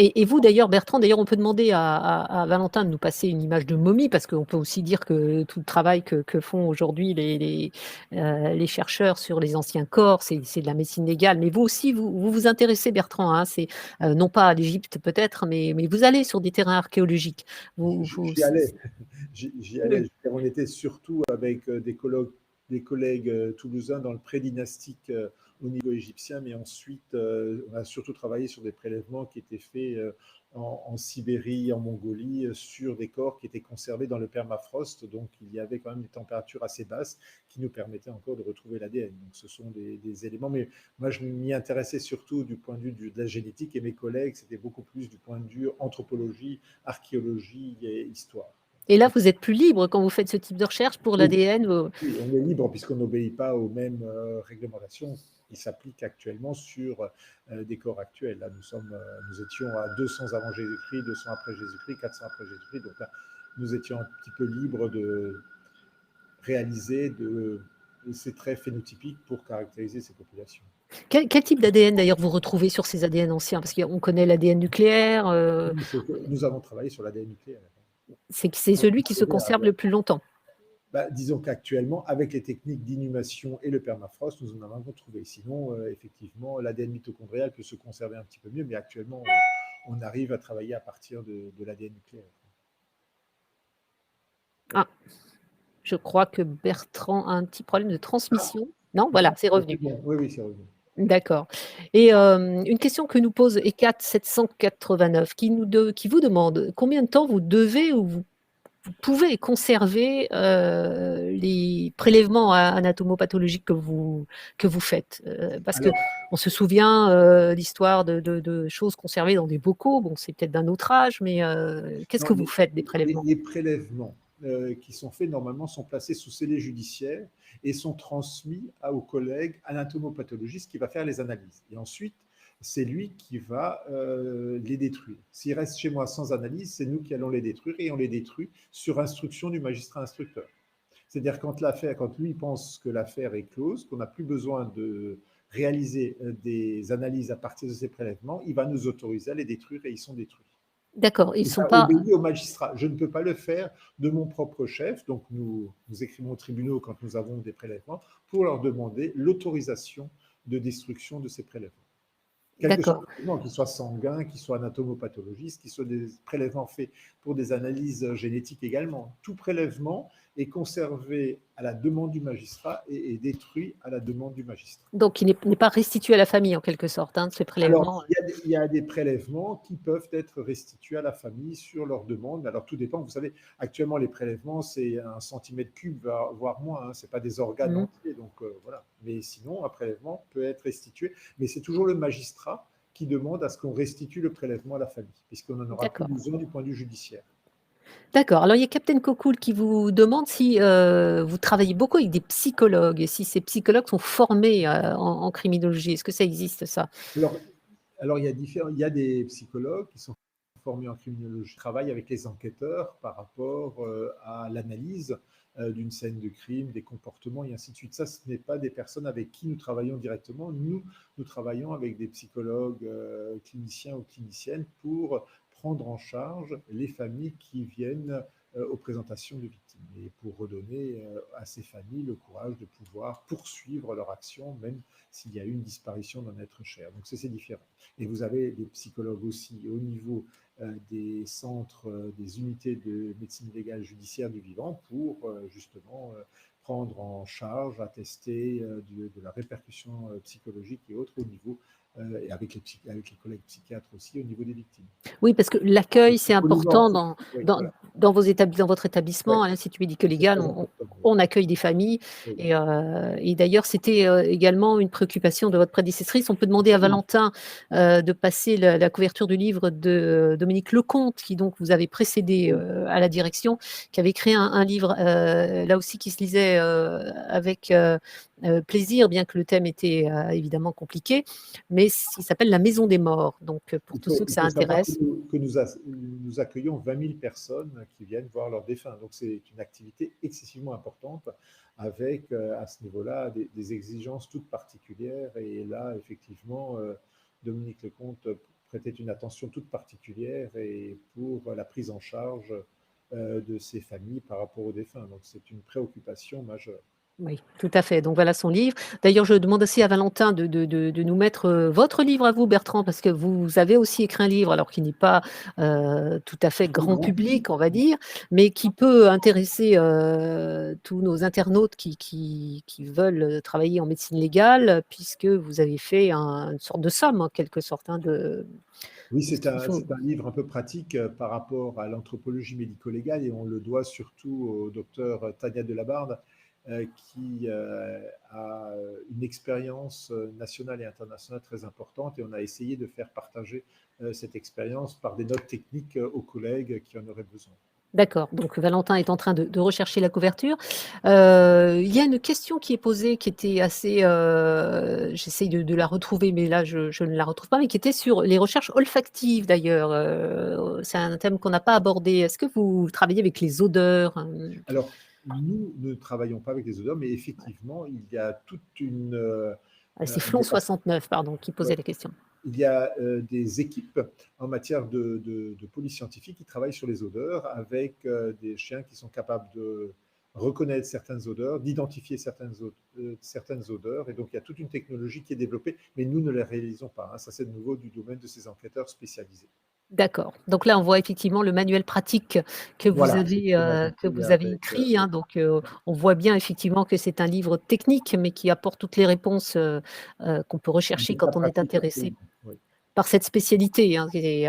et vous d'ailleurs, Bertrand, d'ailleurs, on peut demander à Valentin de nous passer une image de momie, parce qu'on peut aussi dire que tout le travail que font aujourd'hui les chercheurs sur les anciens corps, c'est de la médecine légale. Mais vous aussi, vous intéressez, Bertrand, hein, c'est non pas à l'Égypte peut-être, mais vous allez sur des terrains archéologiques.
J'y allais. J'y allais. On était surtout avec des collègues toulousains dans le pré-dynastique au niveau égyptien, mais ensuite, on a surtout travaillé sur des prélèvements qui étaient faits en Sibérie, en Mongolie, sur des corps qui étaient conservés dans le permafrost. Donc, il y avait quand même des températures assez basses qui nous permettaient encore de retrouver l'ADN. Donc, ce sont des éléments. Mais moi, je m'y intéressais surtout du point de vue de la génétique, et mes collègues, c'était beaucoup plus du point de vue anthropologie, archéologie et histoire.
Et là, vous êtes plus libre quand vous faites ce type de recherche pour
Oui,
l'ADN.
oui, on est libre puisqu'on n'obéit pas aux mêmes réglementations qui s'appliquent actuellement sur des corps actuels. Là, nous étions à 200 avant Jésus-Christ, 200 après Jésus-Christ, 400 après Jésus-Christ. Donc là, nous étions un petit peu libres de réaliser ces traits phénotypiques pour caractériser ces populations.
Quel type d'ADN d'ailleurs vous retrouvez sur ces ADN anciens? Parce qu'on connaît l'ADN nucléaire.
Nous avons travaillé sur l'ADN nucléaire.
C'est celui qui se conserve le plus longtemps.
Disons qu'actuellement, avec les techniques d'inhumation et le permafrost, nous en avons trouvé. Sinon, effectivement, l'ADN mitochondrial peut se conserver un petit peu mieux, mais actuellement, on arrive à travailler à partir de l'ADN nucléaire.
Ah, je crois que Bertrand a un petit problème de transmission. Non, voilà, c'est revenu.
Bon. Oui, c'est revenu.
D'accord. Et une question que nous pose ECAT 789, qui vous demande combien de temps vous devez ou vous pouvez conserver les prélèvements anatomopathologiques que vous faites. Parce qu'on se souvient l'histoire de choses conservées dans des bocaux. Bon, c'est peut-être d'un autre âge, mais qu'est-ce que vous faites des prélèvements?
Les prélèvements qui sont faits normalement sont placés sous scellé judiciaire et sont transmis au collègue anatomopathologiste qui va faire les analyses. Et ensuite, c'est lui qui va les détruire. S'il reste chez moi sans analyse, c'est nous qui allons les détruire, et on les détruit sur instruction du magistrat instructeur. C'est-à-dire quand lui pense que l'affaire est close, qu'on n'a plus besoin de réaliser des analyses à partir de ces prélèvements, il va nous autoriser à les détruire, et ils sont détruits.
D'accord, ils ne sont
pas
pas
obéis au magistrat. Je ne peux pas le faire de mon propre chef. Donc, nous écrivons aux tribunaux quand nous avons des prélèvements pour leur demander l'autorisation de destruction de ces prélèvements. Quel que soit le prélèvement, qu'il soit sanguin, qu'il soit anatomopathologiste, qu'il soit des prélèvements faits pour des analyses génétiques également. Tout prélèvement est conservé à la demande du magistrat et est détruit à la demande du magistrat.
Donc, il n'est pas restitué à la famille, en quelque sorte, hein, ces prélèvements.
Alors, il y a des prélèvements qui peuvent être restitués à la famille sur leur demande. Alors, tout dépend. Vous savez, actuellement, les prélèvements, c'est 1 centimètre cube, voire moins. Hein. Ce n'est pas des organes entiers. Donc, voilà. Mais sinon, un prélèvement peut être restitué. Mais c'est toujours le magistrat qui demande à ce qu'on restitue le prélèvement à la famille, puisqu'on n'en aura plus besoin du point de vue judiciaire.
D'accord. Alors, il y a Captain Cocool qui vous demande si vous travaillez beaucoup avec des psychologues et si ces psychologues sont formés en criminologie. Est-ce que ça existe, ça?
Alors il y a des psychologues qui sont formés en criminologie, qui travaillent avec les enquêteurs par rapport à l'analyse d'une scène de crime, des comportements et ainsi de suite. Ça, ce n'est pas des personnes avec qui nous travaillons directement. Nous travaillons avec des psychologues cliniciens ou cliniciennes pour prendre en charge les familles qui viennent aux présentations de victimes et pour redonner à ces familles le courage de pouvoir poursuivre leur action, même s'il y a eu une disparition d'un être cher. Donc c'est différent. Et vous avez des psychologues aussi au niveau des centres, des unités de médecine légale judiciaire du vivant pour justement prendre en charge, attester de la répercussion psychologique et autres au niveau et avec les collègues psychiatres aussi au niveau des victimes.
Oui, parce que l'accueil, c'est important dans votre établissement, à l'Institut médico-légal, on accueille des familles. Oui. Et d'ailleurs, c'était également une préoccupation de votre prédécessrice. On peut demander à Valentin de passer la couverture du livre de Dominique Lecomte, qui donc vous avez précédé à la direction, qui avait créé un livre, là aussi, qui se lisait avec plaisir, bien que le thème était évidemment compliqué, mais il s'appelle La Maison des Morts. Donc, pour tous ceux que
Il
ça
faut savoir que
intéresse.
nous accueillons 20 000 personnes qui viennent voir leurs défunts. Donc, c'est une activité excessivement importante avec, à ce niveau-là, des exigences toutes particulières. Et là, effectivement, Dominique Lecomte prêtait une attention toute particulière et pour la prise en charge de ces familles par rapport aux défunts. Donc, c'est une préoccupation majeure.
Oui, tout à fait. Donc voilà son livre. D'ailleurs, je demande aussi à Valentin de nous mettre votre livre à vous, Bertrand, parce que vous avez aussi écrit un livre, alors qui n'est pas tout à fait
Le
grand
grand public.
public, on va dire, mais qui peut intéresser tous nos internautes qui veulent travailler en médecine légale, puisque vous avez fait une sorte de somme, en quelque sorte,
Oui,
de ce qu'il faut.
c'est un livre un peu pratique par rapport à l'anthropologie médico-légale et on le doit surtout au docteur Tania Delabarde qui a une expérience nationale et internationale très importante et on a essayé de faire partager cette expérience par des notes techniques aux collègues qui en auraient besoin.
D'accord, donc Valentin est en train de rechercher la couverture. Il y a une question qui est posée, qui était assez, j'essaye de la retrouver, mais là je ne la retrouve pas, mais qui était sur les recherches olfactives d'ailleurs. C'est un thème qu'on n'a pas abordé. Est-ce que vous travaillez avec les odeurs?
Alors, nous ne travaillons pas avec les odeurs, mais effectivement, il y a toute une...
C'est
il y
Flon
a
69, pardon, qui
Ouais.
posait la question.
Il y a des équipes en matière de police scientifique qui travaillent sur les odeurs avec des chiens qui sont capables de reconnaître certaines odeurs, d'identifier certaines odeurs. Et donc, il y a toute une technologie qui est développée, mais nous ne les réalisons pas, hein. Ça, c'est de nouveau du domaine de ces enquêteurs spécialisés.
D'accord. Donc là, on voit effectivement le manuel pratique
Voilà, c'est schématisé
que vous avez
avec...
écrit, hein. Donc, on voit bien effectivement que c'est un livre technique, mais qui apporte toutes les réponses qu'on peut rechercher
des cas
quand on est
pratiques
intéressé
absolument. Oui.
par cette spécialité, hein, et,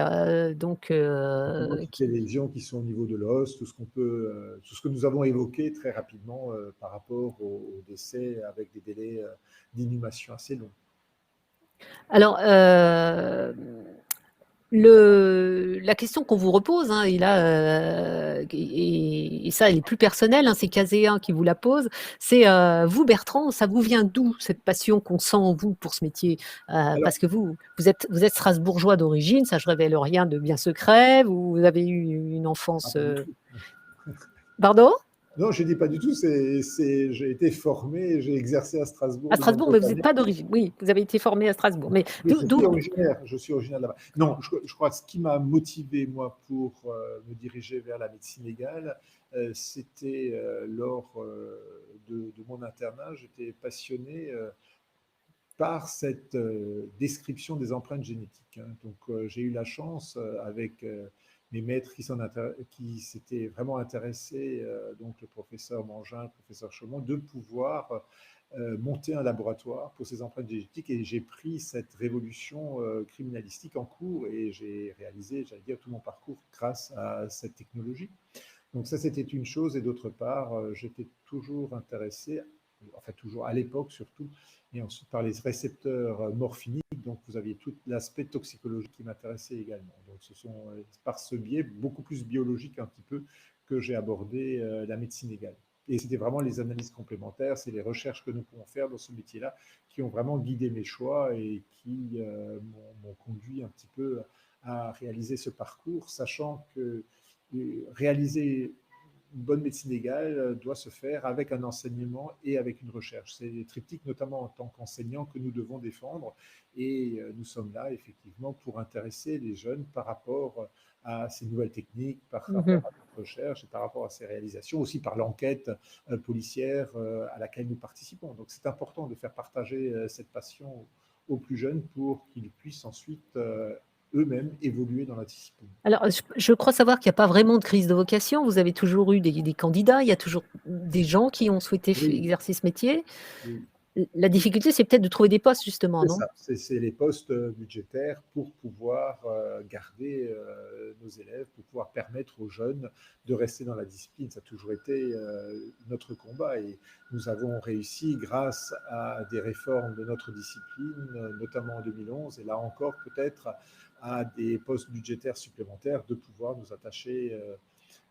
donc,
Notamment toutes les lésions qui sont au niveau de l'os, tout ce que nous avons évoqué très rapidement par rapport au décès avec des délais d'inhumation assez longs.
alors, la question qu'on vous repose, hein, et ça, elle est plus personnelle, hein, c'est Caséen qui vous la pose. C'est vous, Bertrand, ça vous vient d'où cette passion qu'on sent en vous pour ce métier?
Alors,
Parce que vous êtes strasbourgeois d'origine, ça je révèle rien de bien secret. Vous avez eu une
ah,
enfance.
pas du tout.
Pardon?
Non, je ne dis pas du tout, j'ai été formé, j'ai exercé à
À
Strasbourg de
Strasbourg, mais
nombreuses
vous n'êtes
années.
pas d'origine. Oui, vous avez été formé à Strasbourg. Mais
Oui, je suis originaire de là-bas. Non, je crois que ce qui m'a motivé, moi, pour me diriger vers la médecine légale, c'était lors de mon internat, j'étais passionné par cette description des empreintes génétiques, hein. Donc, j'ai eu la chance, avec mes maîtres qui s'étaient vraiment intéressés, donc le professeur Mangin, le professeur Chaumont, de pouvoir monter un laboratoire pour ces empreintes génétiques. Et j'ai pris cette révolution criminalistique en cours et j'ai réalisé, j'allais dire, tout mon parcours grâce à cette technologie. Donc ça, c'était une chose. Et d'autre part, j'étais toujours intéressé, enfin toujours à l'époque surtout, et ensuite par les récepteurs morphiniques. Donc vous aviez tout l'aspect toxicologique qui m'intéressait également. Donc ce sont par ce biais, beaucoup plus biologique un petit peu, que j'ai abordé la médecine légale. Et c'était vraiment les analyses complémentaires, c'est les recherches que nous pouvons faire dans ce métier-là qui ont vraiment guidé mes choix et qui m'ont conduit un petit peu à réaliser ce parcours, sachant que réaliser une bonne médecine légale doit se faire avec un enseignement et avec une recherche. C'est des triptyques, notamment en tant qu'enseignants, que nous devons défendre. Et nous sommes là, effectivement, pour intéresser les jeunes par rapport à ces nouvelles techniques, par rapport
Mhm.
à notre recherche et par rapport à ces réalisations, aussi par l'enquête policière à laquelle nous participons. Donc c'est important de faire partager cette passion aux plus jeunes pour qu'ils puissent ensuite eux-mêmes évoluer dans la discipline.
Alors, je crois savoir qu'il n'y a pas vraiment de crise de vocation. Vous avez toujours eu des candidats, il y a toujours des gens qui ont souhaité
Oui,
exercer ce métier.
oui.
La difficulté, c'est peut-être de trouver des postes, justement,
C'est
non?
ça, c'est les postes budgétaires pour pouvoir garder nos élèves, pour pouvoir permettre aux jeunes de rester dans la discipline. Ça a toujours été notre combat et nous avons réussi grâce à des réformes de notre discipline, notamment en 2011, et là encore peut-être à des postes budgétaires supplémentaires, de pouvoir nous attacher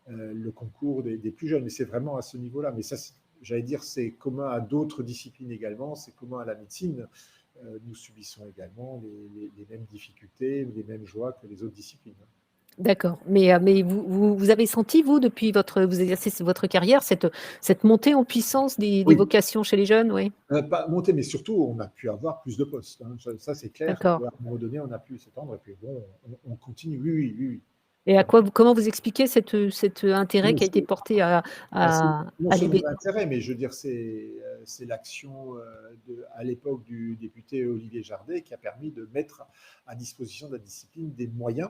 le concours des plus jeunes. Mais c'est vraiment à ce niveau-là. Mais ça, j'allais dire, c'est commun à d'autres disciplines également, c'est commun à la médecine. Nous subissons également les mêmes difficultés, les mêmes joies que les autres disciplines.
D'accord. Mais vous avez senti, vous, depuis vous exercez votre carrière, cette montée en puissance des
Oui,
vocations chez les jeunes, oui?
pas monter, mais surtout, on a pu avoir plus de postes, hein. Ça, c'est clair
D'accord.
qu'à un moment donné, on a pu s'étendre et puis bon, on continue. Oui, oui, oui, oui.
Et
Vraiment.
comment vous expliquez cet intérêt
Mais
qui a été porté à
c'est
à
non
à
seulement
l'ébé
l'intérêt, mais je veux dire, c'est l'action à l'époque du député Olivier Jardet qui a permis de mettre à disposition de la discipline des moyens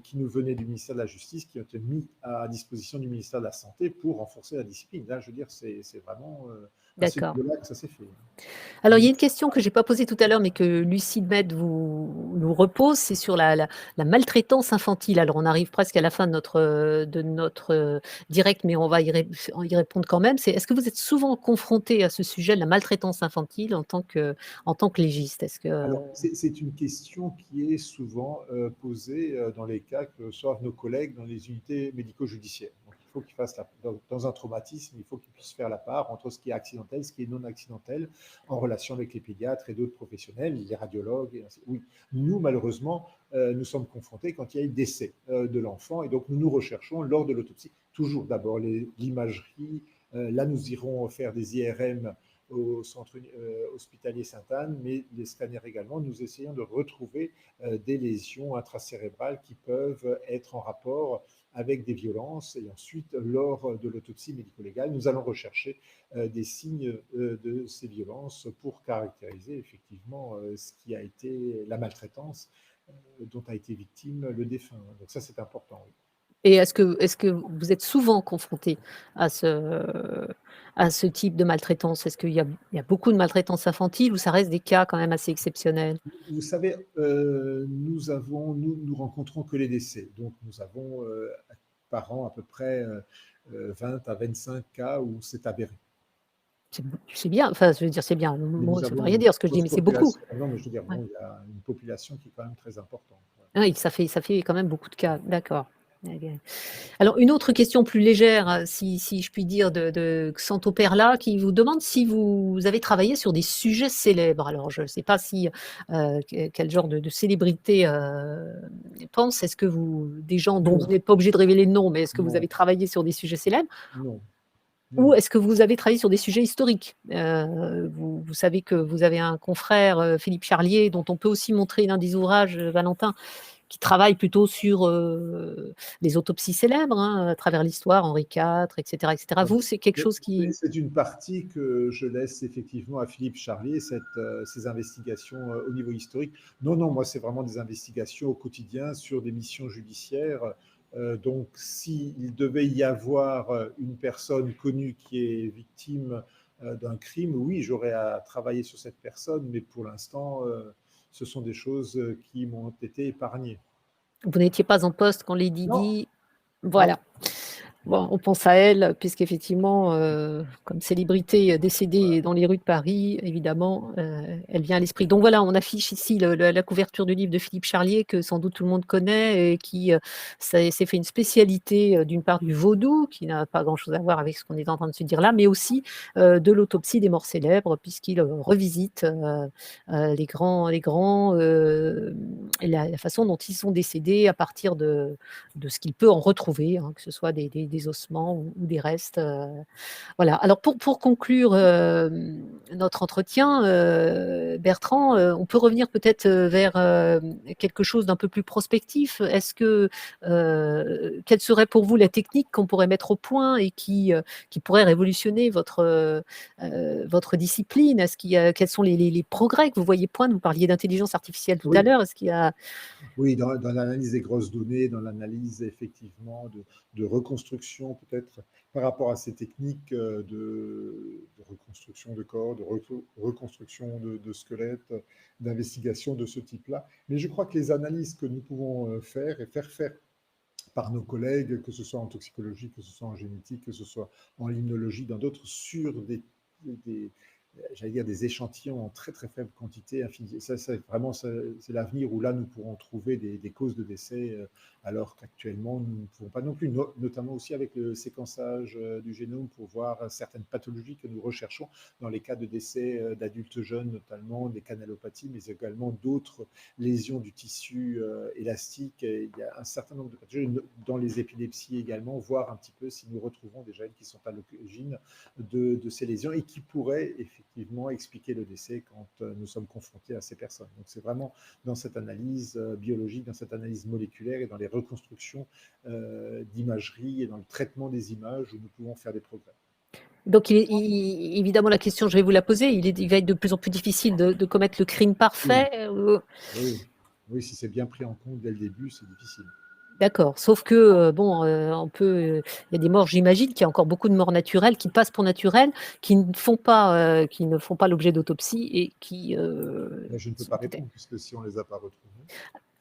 qui nous venaient du ministère de la Justice, qui ont été mis à disposition du ministère de la Santé pour renforcer la discipline. Là, je veux dire, c'est vraiment à ce
d'accord.
niveau-là que ça s'est fait.
Alors, il y
Mais
a une question que j'ai pas posée tout à l'heure, mais que Lucie Med nous repose, c'est sur la maltraitance infantile. Alors, on arrive presque à la fin de notre direct, mais on va y répondre quand même. Est-ce que vous êtes souvent confronté à ce sujet de la maltraitance infantile en tant que légiste? Est-ce que
alors, c'est une question qui est souvent posée dans les cas que reçoivent nos collègues dans les unités médico-judiciaires. Donc, il faut qu'ils fassent dans un traumatisme, il faut qu'ils puissent faire la part entre ce qui est accidentel, ce qui est non accidentel, en relation avec les pédiatres et d'autres professionnels, les radiologues. Oui, nous, malheureusement, nous sommes confrontés quand il y a eu décès de l'enfant, et donc nous recherchons lors de l'autopsie toujours d'abord l'imagerie. Là, nous irons faire des IRM au centre hospitalier Sainte-Anne, mais les scanners également, nous essayons de retrouver des lésions intracérébrales qui peuvent être en rapport avec des violences. Et ensuite, lors de l'autopsie médico-légale, nous allons rechercher des signes de ces violences pour caractériser effectivement ce qui a été la maltraitance dont a été victime le défunt. Donc ça, c'est important. Oui.
et est-ce que vous êtes souvent confronté à ce type de maltraitance? Est-ce qu'il y a beaucoup de maltraitance infantile ou ça reste des cas quand même assez exceptionnels?
Vous savez, nous rencontrons que les décès. Donc, nous avons par an à peu près 20 à 25 cas où c'est avéré.
C'est bien, enfin, je veux dire, c'est bien, le
Mais
mot,
nous
ça veut
avons
rien
une
dire ce que je dis,
grosse
mais c'est beaucoup.
population. Non, mais je veux dire,
Ouais.
bon, il y a une population qui est quand même très importante. Ouais.
Oui, ça fait quand même beaucoup de cas, d'accord. Eh bien. Alors une autre question plus légère, si je puis dire, de Xanto Perla, qui vous demande si vous avez travaillé sur des sujets célèbres. Alors je ne sais pas quel genre de célébrité pense. Est-ce que des gens dont
Non,
vous n'êtes pas obligé de révéler le nom, mais est-ce que vous
non,
avez travaillé sur des sujets célèbres?
non, non,
Ou
non.
est-ce que vous avez travaillé sur des sujets historiques? Vous savez que vous avez un confrère, Philippe Charlier, dont on peut aussi montrer l'un des ouvrages, Valentin, qui travaille plutôt sur les autopsies célèbres, hein, à travers l'histoire, Henri IV, etc., etc. Vous, c'est quelque chose qui.
C'est une partie que je laisse effectivement à Philippe Charlier, ces investigations au niveau historique. Non, non, moi, c'est vraiment des investigations au quotidien sur des missions judiciaires. Donc, s'il devait y avoir une personne connue qui est victime d'un crime, oui, j'aurais à travailler sur cette personne, mais pour l'instant, ce sont des choses qui m'ont été épargnées.
Vous n'étiez pas en poste quand Lady
Non,
Di.
non,
Voilà. Bon, on pense à elle, puisqu'effectivement, comme célébrité décédée dans les rues de Paris, évidemment, elle vient à l'esprit. Donc voilà, on affiche ici la couverture du livre de Philippe Charlier, que sans doute tout le monde connaît, et qui s'est fait une spécialité, d'une part du vaudou, qui n'a pas grand-chose à voir avec ce qu'on est en train de se dire là, mais aussi de l'autopsie des morts célèbres, puisqu'il revisite et la façon dont ils sont décédés à partir de ce qu'il peut en retrouver, hein, que ce soit des ossements ou des restes. Voilà. Alors pour conclure notre entretien, Bertrand, on peut revenir peut-être vers quelque chose d'un peu plus prospectif. Quelle serait pour vous la technique qu'on pourrait mettre au point et qui pourrait révolutionner votre discipline? Quels sont les progrès que vous voyez poindre? Vous parliez d'intelligence artificielle tout à
oui.
l'heure. Est-ce qu'il y a.
Oui, dans l'analyse des grosses données, dans l'analyse effectivement de reconstruction peut-être par rapport à ces techniques de reconstruction de corps, de reconstruction de squelettes, d'investigation de ce type-là. Mais je crois que les analyses que nous pouvons faire et faire faire par nos collègues, que ce soit en toxicologie, que ce soit en génétique, que ce soit en limnologie, dans d'autres, sur des, j'allais dire, des échantillons en très très faible quantité, infinie. Ça, c'est vraiment c'est l'avenir où là nous pourrons trouver des causes de décès, alors qu'actuellement nous ne pouvons pas non plus, notamment aussi avec le séquençage du génome pour voir certaines pathologies que nous recherchons dans les cas de décès d'adultes jeunes, notamment des canalopathies, mais également d'autres lésions du tissu élastique. Et il y a un certain nombre de pathologies dans les épilepsies également, voir un petit peu si nous retrouvons des gènes qui sont à l'origine de ces lésions et qui pourraient effectivement expliquer le décès quand nous sommes confrontés à ces personnes. Donc c'est vraiment dans cette analyse biologique, dans cette analyse moléculaire et dans les reconstructions d'imagerie et dans le traitement des images où nous pouvons faire des progrès.
Donc, évidemment, la question, je vais vous la poser, il va être de plus en plus difficile de commettre le crime
Oui,
parfait.
oui, oui, si c'est bien pris en compte dès le début, c'est difficile.
D'accord, sauf que, bon, on peut, il y a des morts, j'imagine qu'il y a encore beaucoup de morts naturelles qui passent pour naturelles, qui ne font pas l'objet d'autopsie et qui
Là, je ne peux
sont
pas
peut-être.
répondre puisque si on ne les a pas retrouvés.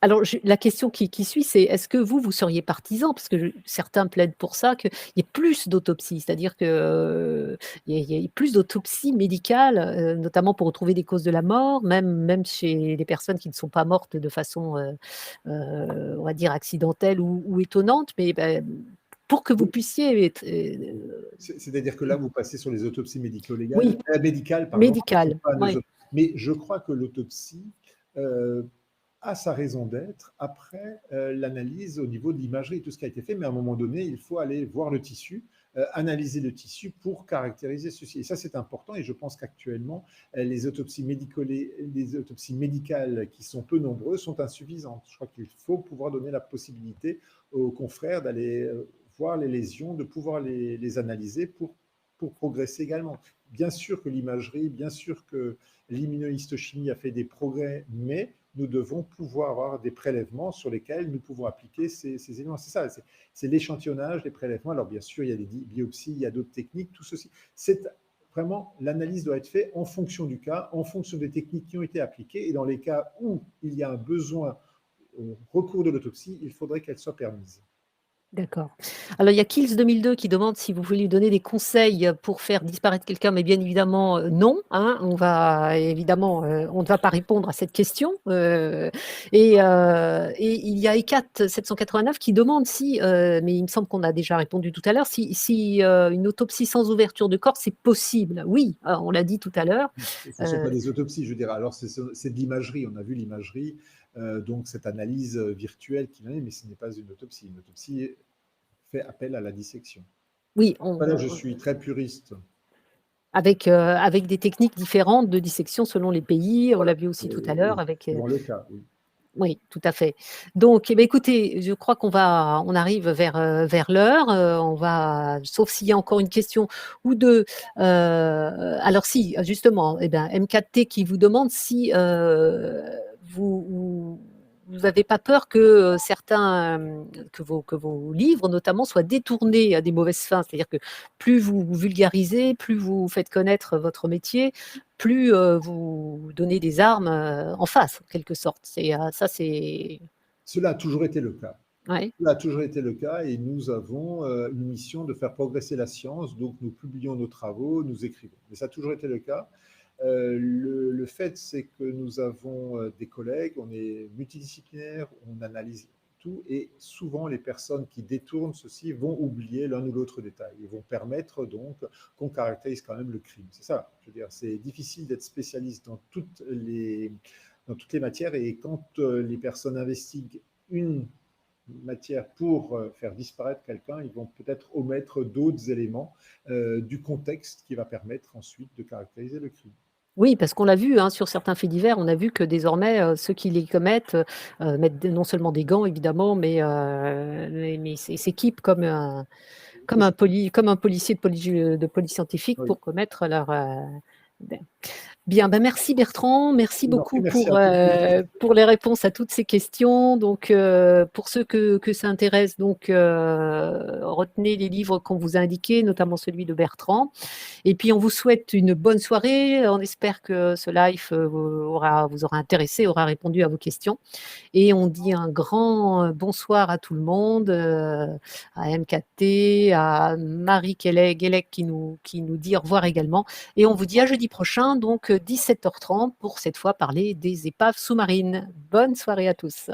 Alors, la question qui suit, c'est est-ce que vous seriez partisan, parce que certains plaident pour ça, qu'il y ait plus d'autopsies, c'est-à-dire qu'il y ait plus d'autopsies médicales, notamment pour retrouver des causes de la mort, même chez les personnes qui ne sont pas mortes de façon, on va dire, accidentelle ou étonnante, mais ben, pour que vous
Oui.
puissiez être,
C'est-à-dire que là, vous passez sur les autopsies
oui,
médicales, pardon, qui ne sont
médicales,
pas des
oui,
mais je crois que l'autopsie euh, a sa raison d'être après l'analyse au niveau de l'imagerie, tout ce qui a été fait, mais à un moment donné, il faut aller voir le tissu, analyser le tissu pour caractériser ceci. Et ça, c'est important, et je pense qu'actuellement, les autopsies médicales qui sont peu nombreuses sont insuffisantes. Je crois qu'il faut pouvoir donner la possibilité aux confrères d'aller voir les lésions, de pouvoir les analyser pour progresser également. Bien sûr que l'imagerie, bien sûr que l'immunohistochimie a fait des progrès, mais nous devons pouvoir avoir des prélèvements sur lesquels nous pouvons appliquer ces éléments. C'est ça, c'est l'échantillonnage, les prélèvements. Alors bien sûr, il y a des biopsies, il y a d'autres techniques, tout ceci. C'est vraiment, l'analyse doit être faite en fonction du cas, en fonction des techniques qui ont été appliquées, et dans les cas où il y a un besoin au recours de l'autopsie, il faudrait qu'elle soit permise.
d'accord. Alors, il y a Kills 2002 qui demande si vous voulez lui donner des conseils pour faire disparaître quelqu'un, mais bien évidemment, non, hein, on va évidemment, on ne va pas répondre à cette question. Et il y a ECAT 789 qui demande si, mais il me semble qu'on a déjà répondu tout à l'heure, si une autopsie sans ouverture de corps, c'est possible. Oui, on l'a dit tout à l'heure.
Ce ne sont pas des autopsies, je veux dire. Alors, c'est de l'imagerie. On a vu l'imagerie, donc cette analyse virtuelle qu'il en est, mais ce n'est pas une autopsie. Une autopsie fait appel à la dissection.
Oui,
Voilà, je suis très puriste.
avec des techniques différentes de dissection selon les pays. On l'a
Voilà.
vu aussi tout à l'heure
Oui,
avec.
selon le cas, oui.
Oui, tout à fait. Donc, eh ben, écoutez, je crois on arrive vers l'heure. Sauf s'il y a encore une question ou deux. Alors si, justement, eh ben, M4T qui vous demande si vous n'avez pas peur que que vos livres, notamment, soient détournés à des mauvaises fins. C'est-à-dire que plus vous vulgarisez, plus vous faites connaître votre métier, plus vous donnez des armes en face, en quelque sorte.
Cela a toujours été le cas.
Ouais.
Cela a toujours été le cas et nous avons une mission de faire progresser la science. Donc, nous publions nos travaux, nous écrivons. Mais ça a toujours été le cas. Le fait, c'est que nous avons des collègues, on est multidisciplinaire, on analyse tout, et souvent les personnes qui détournent ceci vont oublier l'un ou l'autre détail et vont permettre donc qu'on caractérise quand même le crime. C'est ça, je veux dire, c'est difficile d'être spécialiste dans toutes les matières, et quand les personnes investiguent une matière pour faire disparaître quelqu'un, ils vont peut-être omettre d'autres éléments du contexte qui va permettre ensuite de caractériser le crime.
Oui, parce qu'on l'a vu hein, sur certains faits divers, on a vu que désormais, ceux qui les commettent mettent non seulement des gants, évidemment, mais s'équipent comme un policier de police scientifique
Oui.
pour commettre leur. Ben. Bien, ben merci Bertrand, merci
Je vous en prie,
beaucoup
merci à vous.
pour les réponses à toutes ces questions. Donc, pour ceux que ça intéresse, donc, retenez les livres qu'on vous a indiqués, notamment celui de Bertrand. Et puis, on vous souhaite une bonne soirée. On espère que ce live vous aura intéressé, aura répondu à vos questions. Et on dit un grand bonsoir à tout le monde, à MKT, à Marie Guélec qui nous dit au revoir également. Et on vous dit à jeudi prochain, donc 17h30, pour cette fois parler des épaves sous-marines. Bonne soirée à tous.